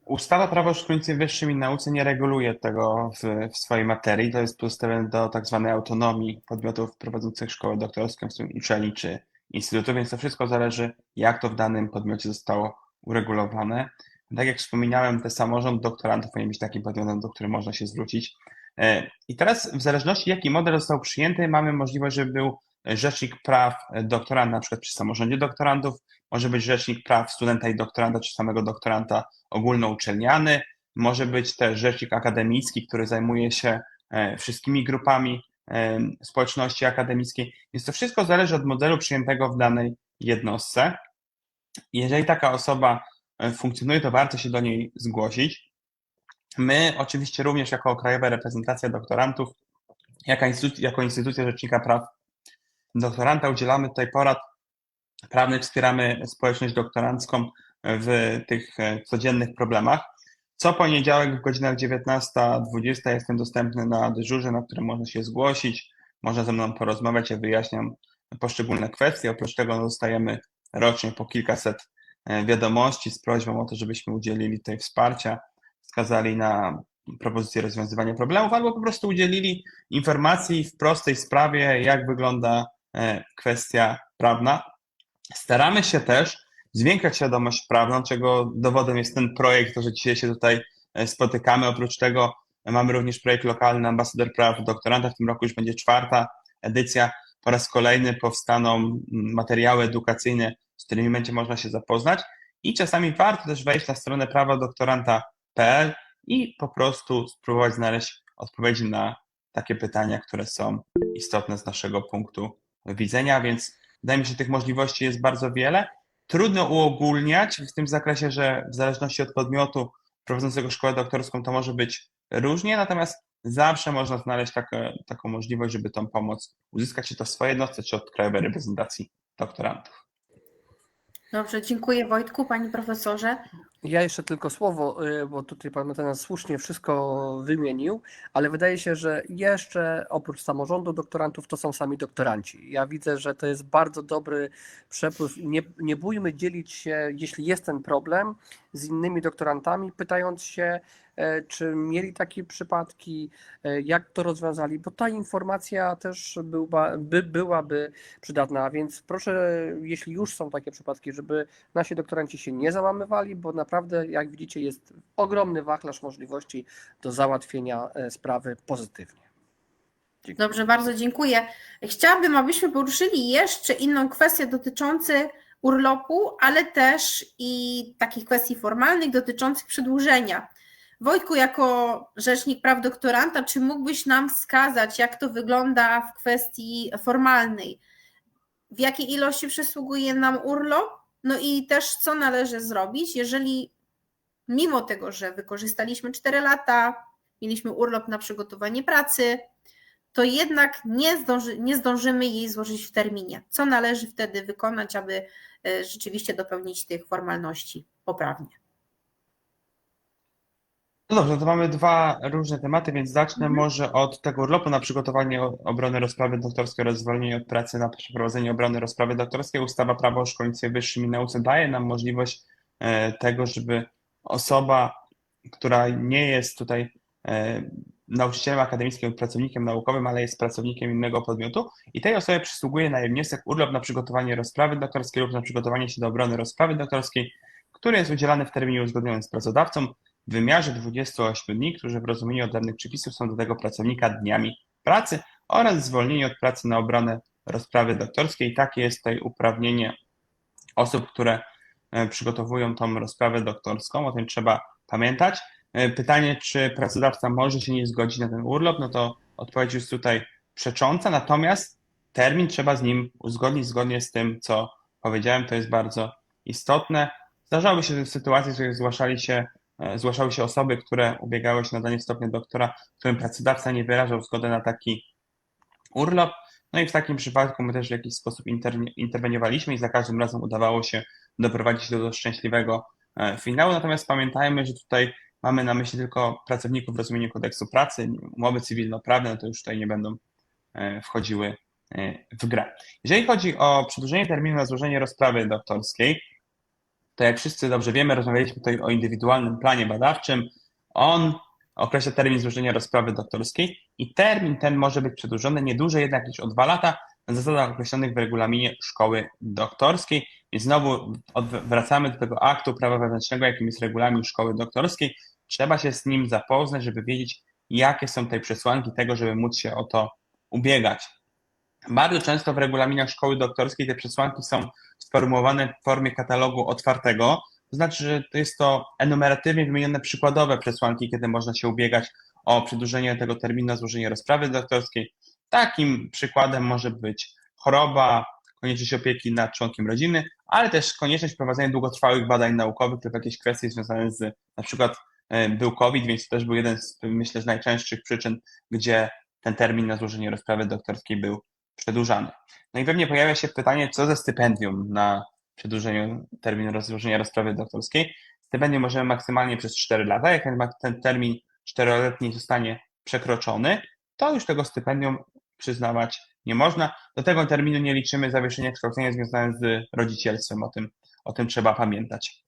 Ustawa Prawo o szkolnictwie wyższym i nauce nie reguluje tego w swojej materii. To jest pozostawione do tak zwanej autonomii podmiotów prowadzących szkołę doktorską, w tym uczelni czy instytutu, więc to wszystko zależy, jak to w danym podmiocie zostało uregulowane. Tak jak wspominałem, ten samorząd doktorantów powinien być takim podmiotem, do którego można się zwrócić. I teraz w zależności, jaki model został przyjęty, mamy możliwość, żeby był rzecznik praw doktoranta, na przykład przy samorządzie doktorantów, może być rzecznik praw studenta i doktoranta, czy samego doktoranta ogólnouczelniany, może być też rzecznik akademicki, który zajmuje się wszystkimi grupami społeczności akademickiej, więc to wszystko zależy od modelu przyjętego w danej jednostce. Jeżeli taka osoba funkcjonuje, to warto się do niej zgłosić. My oczywiście również jako Krajowa Reprezentacja Doktorantów, jako instytucja Rzecznika Praw Doktoranta udzielamy tutaj porad prawnych, wspieramy społeczność doktorancką w tych codziennych problemach. Co poniedziałek w godzinach 19:20 jestem dostępny na dyżurze, na którym można się zgłosić, można ze mną porozmawiać, ja wyjaśniam poszczególne kwestie. Oprócz tego dostajemy rocznie po kilkaset wiadomości z prośbą o to, żebyśmy udzielili tutaj wsparcia, wskazali na propozycje rozwiązywania problemów, albo po prostu udzielili informacji w prostej sprawie, jak wygląda kwestia prawna. Staramy się też zwiększać świadomość prawną, czego dowodem jest ten projekt, to, że dzisiaj się tutaj spotykamy. Oprócz tego mamy również projekt lokalny Ambasador Praw Doktoranta. W tym roku już będzie 4. edycja. Po raz kolejny powstaną materiały edukacyjne, z którymi będzie można się zapoznać i czasami warto też wejść na stronę prawodoktoranta.pl i po prostu spróbować znaleźć odpowiedzi na takie pytania, które są istotne z naszego punktu widzenia, więc wydaje mi się, że tych możliwości jest bardzo wiele. Trudno uogólniać w tym zakresie, że w zależności od podmiotu prowadzącego szkołę doktorską to może być różnie, natomiast zawsze można znaleźć taką możliwość, żeby tą pomoc uzyskać, czy to w swojej jednostce, czy od Krajowej Reprezentacji Doktorantów. Dobrze, dziękuję Wojtku, panie profesorze. Ja jeszcze tylko słowo, bo tutaj pan mecenas słusznie wszystko wymienił, ale wydaje się, że jeszcze oprócz samorządu doktorantów to są sami doktoranci. Ja widzę, że to jest bardzo dobry przepływ. Nie bójmy dzielić się, jeśli jest ten problem, z innymi doktorantami, pytając się, czy mieli takie przypadki, jak to rozwiązali, bo ta informacja też byłaby przydatna, więc proszę, jeśli już są takie przypadki, żeby nasi doktoranci się nie załamywali, bo naprawdę, jak widzicie, jest ogromny wachlarz możliwości do załatwienia sprawy pozytywnie. Dziękuję. Dobrze, bardzo dziękuję. Chciałabym, abyśmy poruszyli jeszcze inną kwestię dotyczącą urlopu, ale też i takich kwestii formalnych dotyczących przedłużenia. Wojtku, jako rzecznik praw doktoranta, czy mógłbyś nam wskazać, jak to wygląda w kwestii formalnej? W jakiej ilości przysługuje nam urlop? No i też co należy zrobić, jeżeli mimo tego, że wykorzystaliśmy 4 lata, mieliśmy urlop na przygotowanie pracy, to jednak nie zdążymy jej złożyć w terminie. Co należy wtedy wykonać, aby rzeczywiście dopełnić tych formalności poprawnie? No dobrze, to mamy 2 różne tematy, więc zacznę może od tego urlopu na przygotowanie obrony rozprawy doktorskiej oraz zwolnienie od pracy na przeprowadzenie obrony rozprawy doktorskiej. Ustawa Prawo o szkolnictwie wyższym i nauce daje nam możliwość tego, żeby osoba, która nie jest tutaj nauczycielem akademickim lub pracownikiem naukowym, ale jest pracownikiem innego podmiotu i tej osobie przysługuje na jej wniosek urlop na przygotowanie rozprawy doktorskiej lub na przygotowanie się do obrony rozprawy doktorskiej, który jest udzielany w terminie uzgodnionym z pracodawcą w wymiarze 28 dni, którzy w rozumieniu odrębnych przepisów są do tego pracownika dniami pracy oraz zwolnienie od pracy na obronę rozprawy doktorskiej. Takie jest tutaj uprawnienie osób, które przygotowują tą rozprawę doktorską, o tym trzeba pamiętać. Pytanie, czy pracodawca może się nie zgodzić na ten urlop, no to odpowiedź jest tutaj przecząca, natomiast termin trzeba z nim uzgodnić zgodnie z tym, co powiedziałem, to jest bardzo istotne. Zdarzały się sytuacje, że zgłaszały się osoby, które ubiegały się o nadanie stopnia doktora, którym pracodawca nie wyrażał zgody na taki urlop. No i w takim przypadku my też w jakiś sposób interweniowaliśmy i za każdym razem udawało się doprowadzić do szczęśliwego finału. Natomiast pamiętajmy, że tutaj mamy na myśli tylko pracowników w rozumieniu kodeksu pracy, umowy cywilnoprawne, no to już tutaj nie będą wchodziły w grę. Jeżeli chodzi o przedłużenie terminu na złożenie rozprawy doktorskiej, to jak wszyscy dobrze wiemy, rozmawialiśmy tutaj o indywidualnym planie badawczym. On określa termin złożenia rozprawy doktorskiej i termin ten może być przedłużony nie dłużej jednak niż o 2 lata na zasadach określonych w regulaminie szkoły doktorskiej. Więc znowu wracamy do tego aktu prawa wewnętrznego, jakim jest regulamin szkoły doktorskiej. Trzeba się z nim zapoznać, żeby wiedzieć, jakie są tutaj przesłanki tego, żeby móc się o to ubiegać. Bardzo często w regulaminach szkoły doktorskiej te przesłanki są sformułowane w formie katalogu otwartego, to znaczy, że to jest to enumeratywnie wymienione przykładowe przesłanki, kiedy można się ubiegać o przedłużenie tego terminu na złożenie rozprawy doktorskiej. Takim przykładem może być choroba, konieczność opieki nad członkiem rodziny, ale też konieczność prowadzenia długotrwałych badań naukowych lub jakieś kwestie związane z, na przykład był COVID, więc to też był jeden z, myślę, z najczęstszych przyczyn, gdzie ten termin na złożenie rozprawy doktorskiej był przedłużany. No i pewnie pojawia się pytanie, co ze stypendium na przedłużeniu terminu rozłożenia rozprawy doktorskiej. Stypendium możemy maksymalnie przez 4 lata. Jak ten termin 4-letni zostanie przekroczony, to już tego stypendium przyznawać nie można. Do tego terminu nie liczymy zawieszenia kształcenia związane z rodzicielstwem, o tym trzeba pamiętać.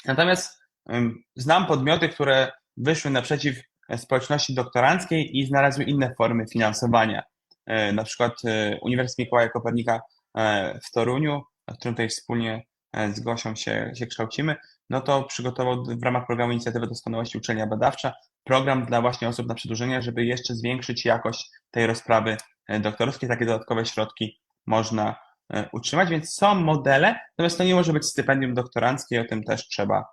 Natomiast znam podmioty, które wyszły naprzeciw społeczności doktoranckiej i znalazły inne formy finansowania. Na przykład Uniwersytet Mikołaja Kopernika w Toruniu, na którym tutaj wspólnie z Gosią się kształcimy, no to przygotował w ramach programu Inicjatywy Doskonałości Uczelnia Badawcza program dla właśnie osób na przedłużenie, żeby jeszcze zwiększyć jakość tej rozprawy doktorskiej. Takie dodatkowe środki można utrzymać, więc są modele, natomiast to nie może być stypendium doktoranckie, o tym też trzeba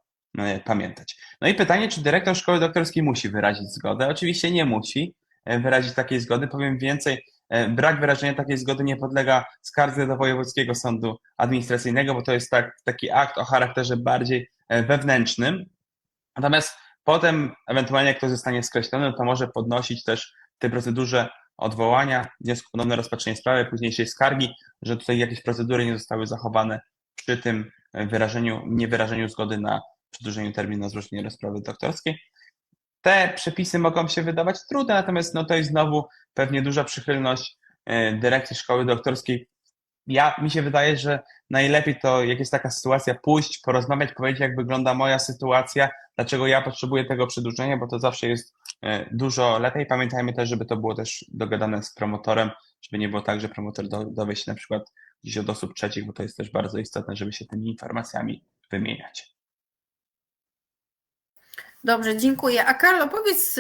pamiętać. No i pytanie, czy dyrektor szkoły doktorskiej musi wyrazić zgodę? Oczywiście nie musi wyrazić takiej zgody. Powiem więcej, brak wyrażenia takiej zgody nie podlega skardze do Wojewódzkiego Sądu Administracyjnego, bo to jest taki akt o charakterze bardziej wewnętrznym. Natomiast potem, ewentualnie jak to zostanie skreślone, to może podnosić też w tej procedurze odwołania, wniosku o ponowne rozpatrzenie sprawy, późniejszej skargi, że tutaj jakieś procedury nie zostały zachowane przy tym niewyrażeniu zgody na przedłużeniu terminu na złożenie rozprawy doktorskiej. Te przepisy mogą się wydawać trudne, natomiast no to jest znowu pewnie duża przychylność dyrekcji szkoły doktorskiej. Mi się wydaje, że najlepiej to, jak jest taka sytuacja, pójść, porozmawiać, powiedzieć, jak wygląda moja sytuacja, dlaczego ja potrzebuję tego przedłużenia, bo to zawsze jest dużo lepiej. Pamiętajmy też, żeby to było też dogadane z promotorem, żeby nie było tak, że promotor dowie się na przykład gdzieś od osób trzecich, bo to jest też bardzo istotne, żeby się tymi informacjami wymieniać. Dobrze, dziękuję. A Karlo, powiedz,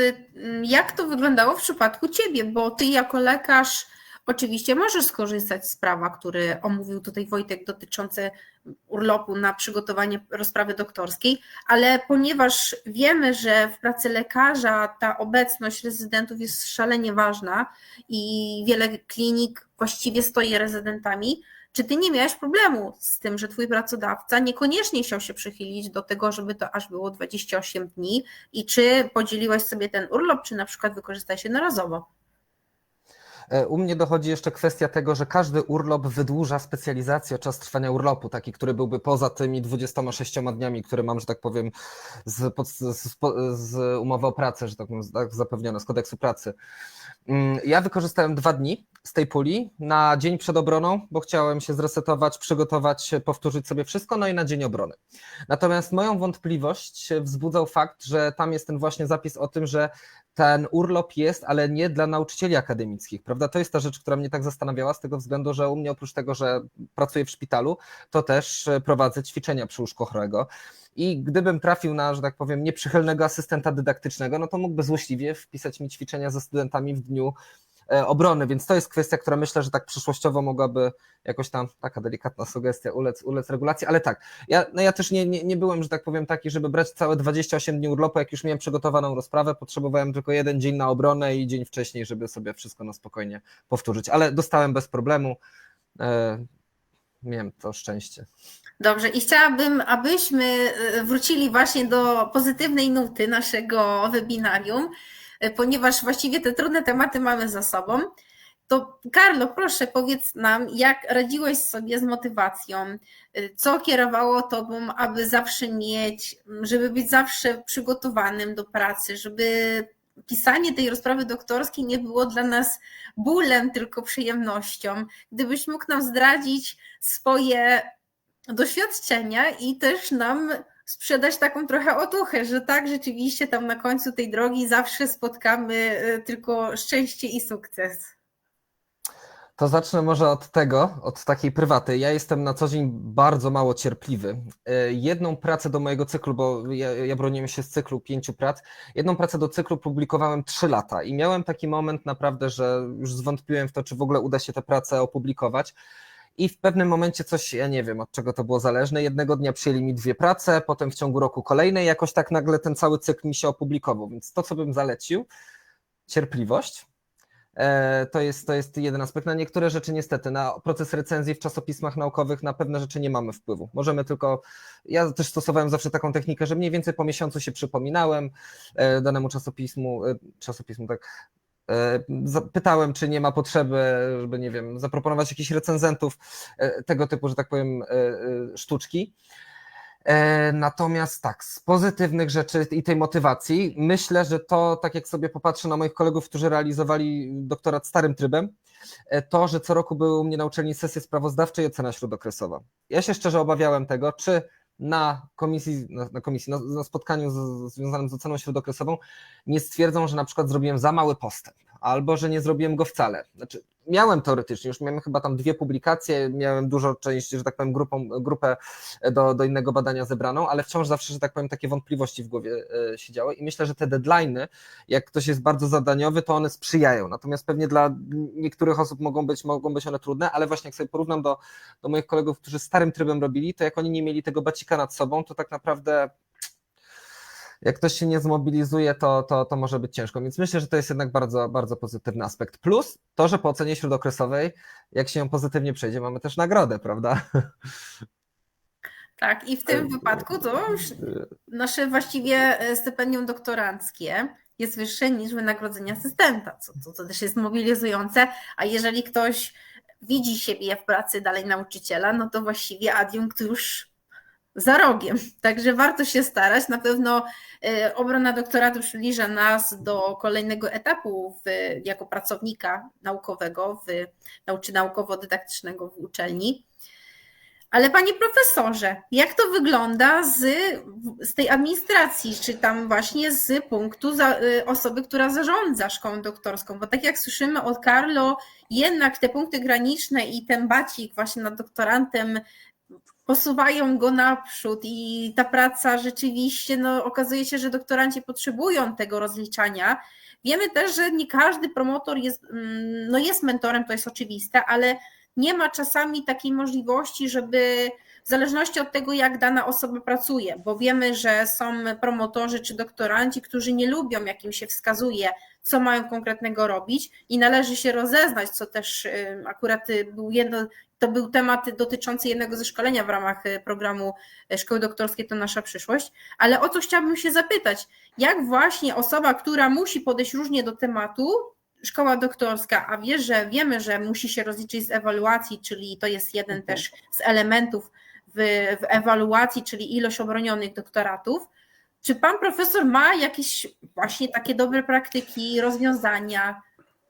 jak to wyglądało w przypadku Ciebie, bo Ty jako lekarz oczywiście możesz skorzystać z prawa, które omówił tutaj Wojtek, dotyczące urlopu na przygotowanie rozprawy doktorskiej, ale ponieważ wiemy, że w pracy lekarza ta obecność rezydentów jest szalenie ważna i wiele klinik właściwie stoi rezydentami, czy Ty nie miałeś problemu z tym, że Twój pracodawca niekoniecznie chciał się przychylić do tego, żeby to aż było 28 dni i czy podzieliłeś sobie ten urlop, czy na przykład wykorzystałeś jednorazowo? U mnie dochodzi jeszcze kwestia tego, że każdy urlop wydłuża specjalizację o czas trwania urlopu, taki, który byłby poza tymi 26 dniami, które mam, że tak powiem, z umowy o pracę, że tak powiem, zapewnione z kodeksu pracy. Ja wykorzystałem 2 dni z tej puli na dzień przed obroną, bo chciałem się zresetować, przygotować, powtórzyć sobie wszystko, no i na dzień obrony. Natomiast moją wątpliwość wzbudzał fakt, że tam jest ten właśnie zapis o tym, że ten urlop jest, ale nie dla nauczycieli akademickich, prawda? To jest ta rzecz, która mnie tak zastanawiała, z tego względu, że u mnie oprócz tego, że pracuję w szpitalu, to też prowadzę ćwiczenia przy łóżku chorego. I gdybym trafił na, że tak powiem, nieprzychylnego asystenta dydaktycznego, no to mógłby złośliwie wpisać mi ćwiczenia ze studentami w dniu obrony, więc to jest kwestia, która myślę, że tak przyszłościowo mogłaby jakoś tam, taka delikatna sugestia, ulec regulacji, ale tak, ja też nie byłem, że tak powiem, taki, żeby brać całe 28 dni urlopu, jak już miałem przygotowaną rozprawę, potrzebowałem tylko 1 dzień na obronę i dzień wcześniej, żeby sobie wszystko na spokojnie powtórzyć, ale dostałem bez problemu, miałem to szczęście. Dobrze, i chciałabym, abyśmy wrócili właśnie do pozytywnej nuty naszego webinarium, ponieważ właściwie te trudne tematy mamy za sobą. To Karlo, proszę powiedz nam, jak radziłeś sobie z motywacją, co kierowało Tobą, aby zawsze żeby być zawsze przygotowanym do pracy, żeby pisanie tej rozprawy doktorskiej nie było dla nas bólem, tylko przyjemnością. Gdybyś mógł nam zdradzić swoje doświadczenia i też nam sprzedać taką trochę otuchę, że tak, rzeczywiście tam na końcu tej drogi zawsze spotkamy tylko szczęście i sukces. To zacznę może od takiej prywaty. Ja jestem na co dzień bardzo mało cierpliwy. Jedną pracę do mojego cyklu, bo ja broniłem się z cyklu 5 prac, jedną pracę do cyklu publikowałem 3 lata i miałem taki moment naprawdę, że już zwątpiłem w to, czy w ogóle uda się tę pracę opublikować. I w pewnym momencie coś, ja nie wiem od czego to było zależne, jednego dnia przyjęli mi 2 prace, potem w ciągu roku kolejne i jakoś tak nagle ten cały cykl mi się opublikował, więc to co bym zalecił, cierpliwość, to jest jeden aspekt. Na niektóre rzeczy niestety, na proces recenzji w czasopismach naukowych na pewne rzeczy nie mamy wpływu. Możemy tylko, ja też stosowałem zawsze taką technikę, że mniej więcej po miesiącu się przypominałem danemu czasopismu tak, pytałem, czy nie ma potrzeby, żeby, nie wiem, zaproponować jakichś recenzentów, tego typu, że tak powiem, sztuczki. Natomiast tak, z pozytywnych rzeczy i tej motywacji, myślę, że to, tak jak sobie popatrzę na moich kolegów, którzy realizowali doktorat starym trybem, to, że co roku były u mnie na uczelni sesje sprawozdawcze i ocena śródokresowa. Ja się szczerze obawiałem tego, czy na spotkaniu związanym z oceną śródokresową nie stwierdzą, że na przykład zrobiłem za mały postęp, albo że nie zrobiłem go wcale. Znaczy, miałem teoretycznie, już miałem chyba tam 2 publikacje, miałem dużo część, że tak powiem, grupę do innego badania zebraną, ale wciąż zawsze, że tak powiem, takie wątpliwości w głowie siedziały i myślę, że te deadline'y, jak ktoś jest bardzo zadaniowy, to one sprzyjają, natomiast pewnie dla niektórych osób mogą być one trudne, ale właśnie jak sobie porównam do moich kolegów, którzy starym trybem robili, to jak oni nie mieli tego bacika nad sobą, to tak naprawdę jak ktoś się nie zmobilizuje, to może być ciężko. Więc myślę, że to jest jednak bardzo, bardzo pozytywny aspekt. Plus to, że po ocenie śródokresowej, jak się ją pozytywnie przejdzie, mamy też nagrodę, prawda? Tak, i w tym wypadku to już nasze właściwie stypendium doktoranckie jest wyższe niż wynagrodzenie asystenta, co też jest mobilizujące, a jeżeli ktoś widzi siebie w pracy dalej nauczyciela, no to właściwie adiunkt już za rogiem. Także warto się starać. Na pewno obrona doktoratu przybliża nas do kolejnego etapu jako pracownika naukowego, czy naukowo-dydaktycznego w uczelni. Ale panie profesorze, jak to wygląda z tej administracji, czy tam właśnie z punktu osoby, która zarządza szkołą doktorską? Bo tak jak słyszymy od Carlo, jednak te punkty graniczne i ten bacik właśnie nad doktorantem posuwają go naprzód i ta praca rzeczywiście, no okazuje się, że doktoranci potrzebują tego rozliczania. Wiemy też, że nie każdy promotor jest mentorem, to jest oczywiste, ale nie ma czasami takiej możliwości, żeby w zależności od tego, jak dana osoba pracuje, bo wiemy, że są promotorzy czy doktoranci, którzy nie lubią, jak im się wskazuje, co mają konkretnego robić i należy się rozeznać, co też akurat to był temat dotyczący jednego ze szkolenia w ramach programu Szkoły Doktorskiej to nasza przyszłość, ale o co chciałabym się zapytać, jak właśnie osoba, która musi podejść różnie do tematu, szkoła doktorska, a wiemy, że musi się rozliczyć z ewaluacji, czyli to jest jeden też z elementów w ewaluacji, czyli ilość obronionych doktoratów. Czy pan profesor ma jakieś właśnie takie dobre praktyki, rozwiązania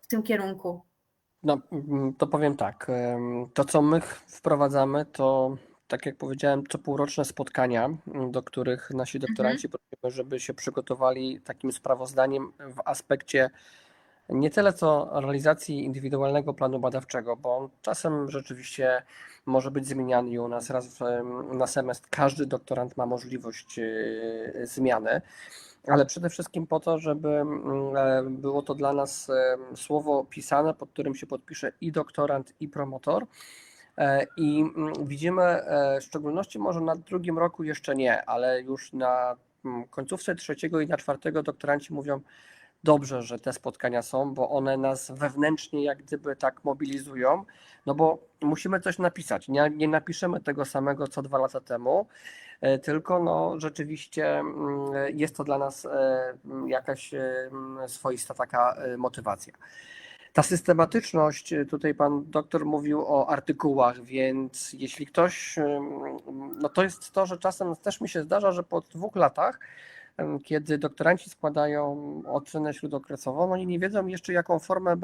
w tym kierunku? No, to powiem tak. To, co my wprowadzamy, to tak jak powiedziałem, co półroczne spotkania, do których nasi doktoranci prosimy, żeby się przygotowali takim sprawozdaniem w aspekcie nie tyle co realizacji indywidualnego planu badawczego, bo on czasem rzeczywiście może być zmieniany i u nas raz na semestr każdy doktorant ma możliwość zmiany, ale przede wszystkim po to, żeby było to dla nas słowo pisane, pod którym się podpisze i doktorant, i promotor. I widzimy, w szczególności może na drugim roku jeszcze nie, ale już na końcówce 3. i na 4. doktoranci mówią, dobrze, że te spotkania są, bo one nas wewnętrznie jak gdyby tak mobilizują, no bo musimy coś napisać. Nie napiszemy tego samego co 2 lata temu, tylko no rzeczywiście jest to dla nas jakaś swoista taka motywacja. Ta systematyczność, tutaj pan doktor mówił o artykułach, więc jeśli ktoś, no to jest to, że czasem też mi się zdarza, że po 2 latach, kiedy doktoranci składają ocenę śródokresową, oni nie wiedzą jeszcze, jaką formę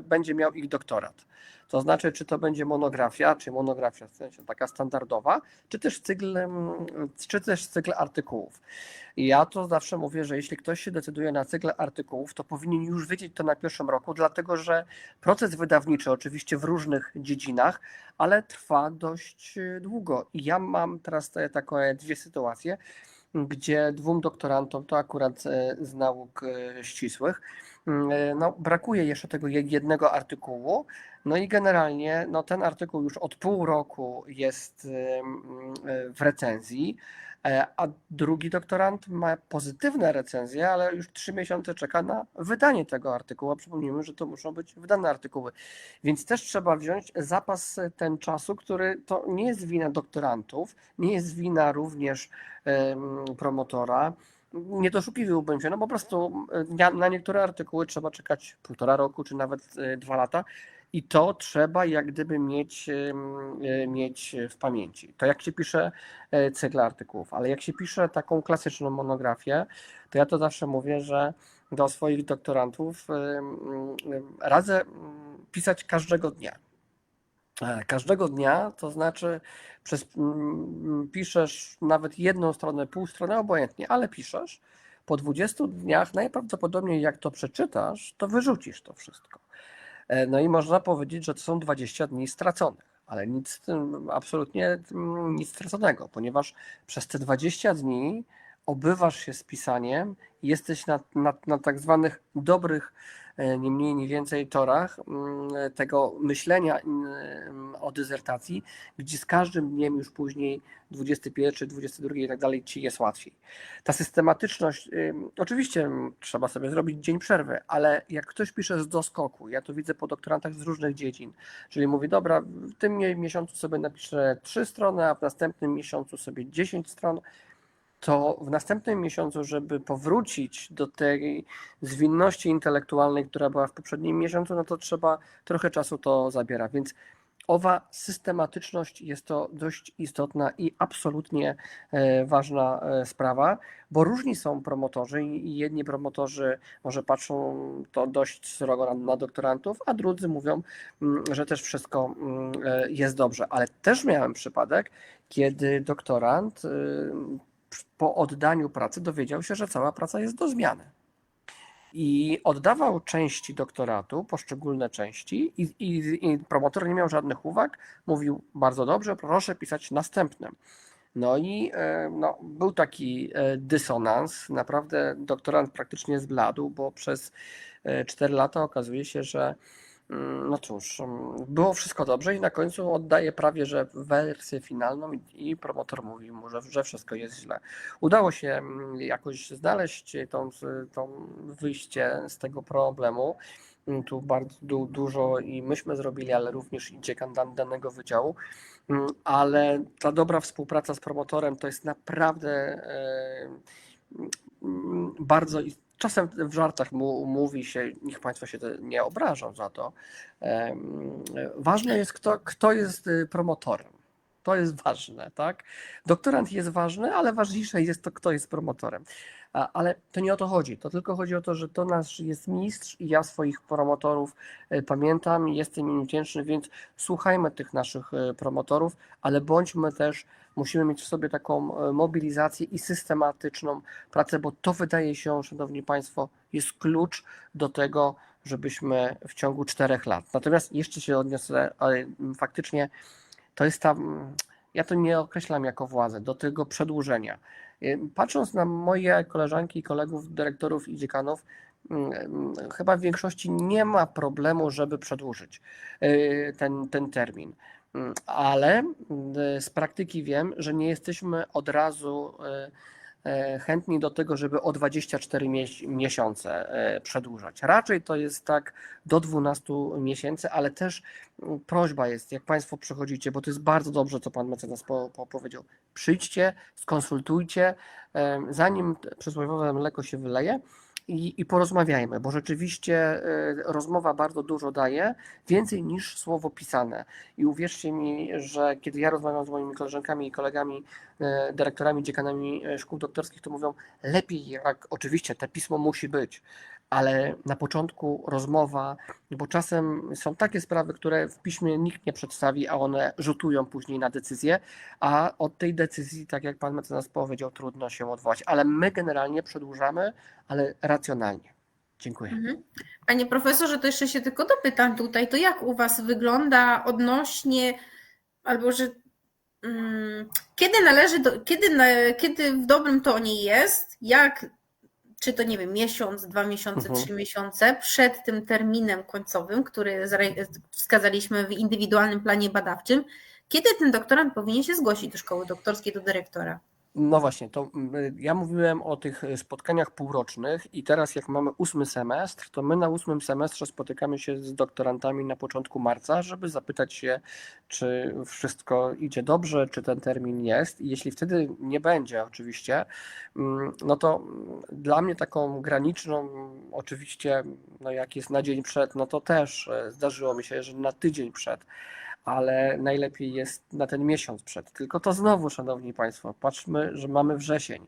będzie miał ich doktorat. To znaczy, czy to będzie monografia, w sensie taka standardowa, czy też cykl artykułów. I ja to zawsze mówię, że jeśli ktoś się decyduje na cykl artykułów, to powinien już wiedzieć to na 1. roku, dlatego że proces wydawniczy oczywiście w różnych dziedzinach, ale trwa dość długo. I ja mam teraz takie 2 sytuacje, gdzie 2 doktorantom, to akurat z nauk ścisłych, no, brakuje jeszcze tego jednego artykułu, no i generalnie no, ten artykuł już od pół roku jest w recenzji, a drugi doktorant ma pozytywne recenzje, ale już 3 miesiące czeka na wydanie tego artykułu, a przypomnijmy, że to muszą być wydane artykuły, więc też trzeba wziąć zapas ten czasu, który to nie jest wina doktorantów, nie jest wina również promotora. Nie doszukiwałbym się, no po prostu na niektóre artykuły trzeba czekać 1,5 roku, czy nawet 2 lata I to trzeba jak gdyby mieć w pamięci. To jak się pisze cykl artykułów, ale jak się pisze taką klasyczną monografię, to ja to zawsze mówię, że do swoich doktorantów radzę pisać każdego dnia. Każdego dnia, to znaczy piszesz nawet jedną stronę, pół strony, obojętnie, ale piszesz. Po 20 dniach najprawdopodobniej jak to przeczytasz, to wyrzucisz to wszystko. No i można powiedzieć, że to są 20 dni straconych, ale nic, absolutnie nic straconego, ponieważ przez te 20 dni obywasz się z pisaniem i jesteś na tak zwanych dobrych, nie mniej, nie więcej torach tego myślenia o dyssertacji, gdzie z każdym dniem już później 21, 22 i tak dalej ci jest łatwiej. Ta systematyczność, oczywiście trzeba sobie zrobić dzień przerwy, ale jak ktoś pisze z doskoku, ja to widzę po doktorantach z różnych dziedzin, czyli mówi, dobra, w tym miesiącu sobie napiszę 3 strony, a w następnym miesiącu sobie 10 stron, to w następnym miesiącu, żeby powrócić do tej zwinności intelektualnej, która była w poprzednim miesiącu, no to trzeba trochę czasu to zabiera, więc owa systematyczność jest to dość istotna i absolutnie ważna sprawa, bo różni są promotorzy i jedni promotorzy może patrzą to dość srogo na doktorantów, a drudzy mówią, że też wszystko jest dobrze, ale też miałem przypadek, kiedy doktorant po oddaniu pracy dowiedział się, że cała praca jest do zmiany. I oddawał części doktoratu, poszczególne części i promotor nie miał żadnych uwag, mówił bardzo dobrze, proszę pisać następne. No i był taki dysonans, naprawdę doktorant praktycznie zbladł, bo przez 4 lata okazuje się, że no cóż, było wszystko dobrze i na końcu oddaje prawie że wersję finalną i promotor mówi mu, że wszystko jest źle. Udało się jakoś znaleźć tą wyjście z tego problemu. Tu bardzo dużo i myśmy zrobili, ale również i dziekan danego wydziału. Ale ta dobra współpraca z promotorem to jest naprawdę bardzo istotne. Czasem w żartach mówi się, niech Państwo się nie obrażą za to. Ważne jest, kto jest promotorem. To jest ważne, tak? Doktorant jest ważny, ale ważniejsze jest to, kto jest promotorem. Ale to nie o to chodzi. To tylko chodzi o to, że to nasz jest mistrz i ja swoich promotorów pamiętam i jestem im wdzięczny, więc słuchajmy tych naszych promotorów, ale bądźmy też, musimy mieć w sobie taką mobilizację i systematyczną pracę, bo to wydaje się, szanowni Państwo, jest klucz do tego, żebyśmy w ciągu 4 lat. Natomiast jeszcze się odniosę, ale faktycznie to jest ja to nie określam jako władzę, do tego przedłużenia. Patrząc na moje koleżanki i kolegów, dyrektorów i dziekanów, chyba w większości nie ma problemu, żeby przedłużyć ten termin. Ale z praktyki wiem, że nie jesteśmy od razu chętni do tego, żeby o 24 miesiące przedłużać. Raczej to jest tak do 12 miesięcy, ale też prośba jest, jak Państwo przychodzicie, bo to jest bardzo dobrze, co Pan mecenas powiedział, przyjdźcie, skonsultujcie, zanim przysłowiowe mleko się wyleje, i porozmawiajmy, bo rzeczywiście rozmowa bardzo dużo daje, więcej niż słowo pisane. I uwierzcie mi, że kiedy ja rozmawiam z moimi koleżankami i kolegami, dyrektorami, dziekanami szkół doktorskich, to mówią, lepiej jak oczywiście te pismo musi być, ale na początku rozmowa, bo czasem są takie sprawy, które w piśmie nikt nie przedstawi, a one rzutują później na decyzję, a od tej decyzji, tak jak Pan mecenas powiedział, trudno się odwołać, ale my generalnie przedłużamy, ale racjonalnie. Dziękuję. Panie profesorze, to jeszcze się tylko dopytam tutaj, to jak u Was wygląda odnośnie, albo że kiedy należy, kiedy w dobrym tonie jest, czy to nie wiem, miesiąc, 2 miesiące, 3 miesiące przed tym terminem końcowym, który wskazaliśmy w indywidualnym planie badawczym, kiedy ten doktorant powinien się zgłosić do szkoły doktorskiej, do dyrektora? No właśnie, to ja mówiłem o tych spotkaniach półrocznych i teraz jak mamy 8. semestr, to my na 8. semestrze spotykamy się z doktorantami na początku marca, żeby zapytać się, czy wszystko idzie dobrze, czy ten termin jest. I jeśli wtedy nie będzie oczywiście, no to dla mnie taką graniczną oczywiście, no jak jest na dzień przed, no to też zdarzyło mi się, że na tydzień przed, ale najlepiej jest na ten miesiąc przed. Tylko to znowu, szanowni państwo, patrzmy, że mamy wrzesień.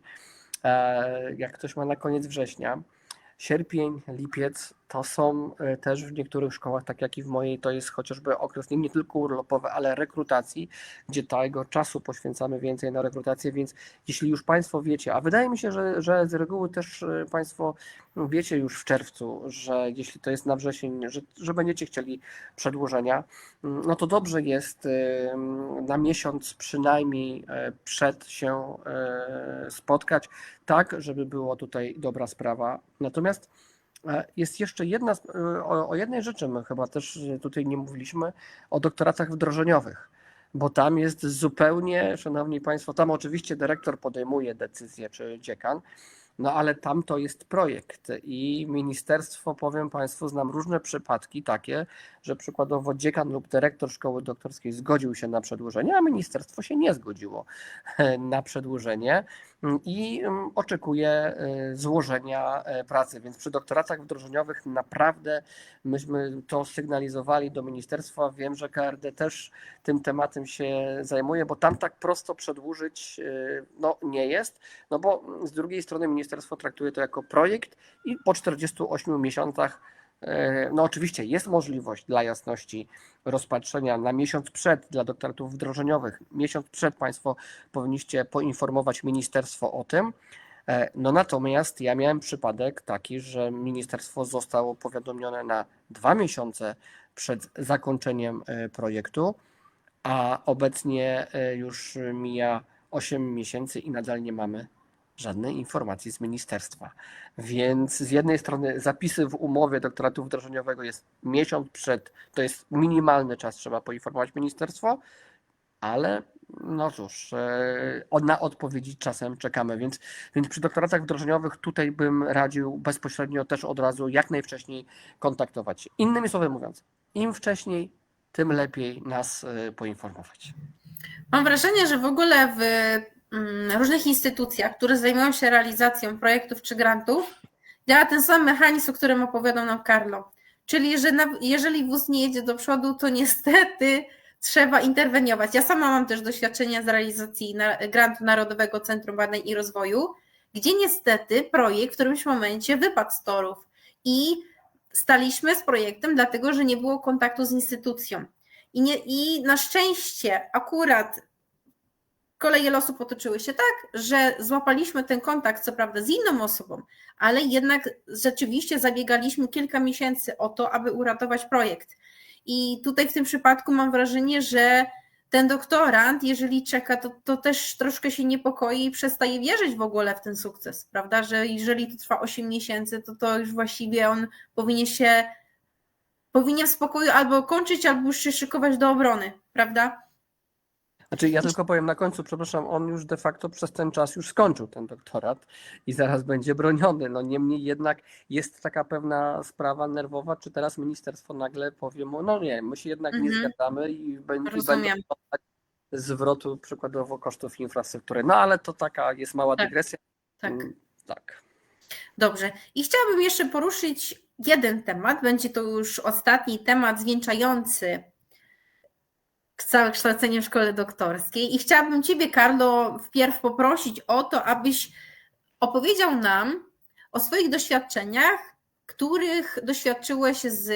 Jak ktoś ma na koniec września, sierpień, lipiec to są też w niektórych szkołach, tak jak i w mojej, to jest chociażby okres nie tylko urlopowy, ale rekrutacji, gdzie tego czasu poświęcamy więcej na rekrutację, więc jeśli już Państwo wiecie, a wydaje mi się, że z reguły też Państwo wiecie już w czerwcu, że jeśli to jest na wrzesień, że będziecie chcieli przedłużenia, no to dobrze jest na miesiąc przynajmniej przed się spotkać, tak, żeby było tutaj dobra sprawa. Natomiast jest jeszcze jedna, o jednej rzeczy my chyba też tutaj nie mówiliśmy, o doktoratach wdrożeniowych, bo tam jest zupełnie, szanowni państwo, tam oczywiście dyrektor podejmuje decyzję, czy dziekan, no ale tam to jest projekt i ministerstwo, powiem państwu, znam różne przypadki takie, że przykładowo dziekan lub dyrektor szkoły doktorskiej zgodził się na przedłużenie, a ministerstwo się nie zgodziło na przedłużenie i oczekuje złożenia pracy. Więc przy doktoratach wdrożeniowych naprawdę myśmy to sygnalizowali do ministerstwa. Wiem, że KRD też tym tematem się zajmuje, bo tam tak prosto przedłużyć no, nie jest, no bo z drugiej strony ministerstwo traktuje to jako projekt i po 48 miesiącach no oczywiście jest możliwość dla jasności rozpatrzenia na miesiąc przed dla doktoratów wdrożeniowych. Miesiąc przed Państwo powinniście poinformować ministerstwo o tym. No natomiast ja miałem przypadek taki, że ministerstwo zostało powiadomione na 2 miesiące przed zakończeniem projektu, a obecnie już mija 8 miesięcy i nadal nie mamy żadnej informacji z ministerstwa. Więc z jednej strony zapisy w umowie doktoratu wdrożeniowego jest miesiąc przed, to jest minimalny czas, trzeba poinformować ministerstwo, ale no cóż, na odpowiedzi czasem czekamy, więc przy doktoratach wdrożeniowych tutaj bym radził bezpośrednio też od razu jak najwcześniej kontaktować się. Innymi słowy mówiąc, im wcześniej, tym lepiej nas poinformować. Mam wrażenie, że w ogóle w różnych instytucjach, które zajmują się realizacją projektów czy grantów, działa ten sam mechanizm, o którym opowiadał nam Carlo. Czyli, że jeżeli wóz nie jedzie do przodu, to niestety trzeba interweniować. Ja sama mam też doświadczenia z realizacji grantu Narodowego Centrum Badań i Rozwoju, gdzie niestety projekt w którymś momencie wypadł z torów i staliśmy z projektem, dlatego że nie było kontaktu z instytucją. I na szczęście akurat koleje losu potoczyły się tak, że złapaliśmy ten kontakt, co prawda z inną osobą, ale jednak rzeczywiście zabiegaliśmy kilka miesięcy o to, aby uratować projekt. I tutaj w tym przypadku mam wrażenie, że ten doktorant, jeżeli czeka, to też troszkę się niepokoi i przestaje wierzyć w ogóle w ten sukces, prawda? Że jeżeli to trwa 8 miesięcy, to już właściwie on powinien w spokoju albo kończyć, albo już się szykować do obrony, prawda? Znaczy ja tylko powiem na końcu, przepraszam, on już de facto przez ten czas już skończył ten doktorat i zaraz będzie broniony. No niemniej jednak jest taka pewna sprawa nerwowa, czy teraz ministerstwo nagle powie mu, no nie, my się jednak nie zgadzamy i będą zwrotu przykładowo kosztów infrastruktury. No ale to taka jest mała dygresja. Tak. Dobrze. I chciałabym jeszcze poruszyć jeden temat. Będzie to już ostatni temat zwieńczający całe kształcenie w szkole doktorskiej. I chciałabym Ciebie, Carlo, wpierw poprosić o to, abyś opowiedział nam o swoich doświadczeniach, których doświadczyłeś z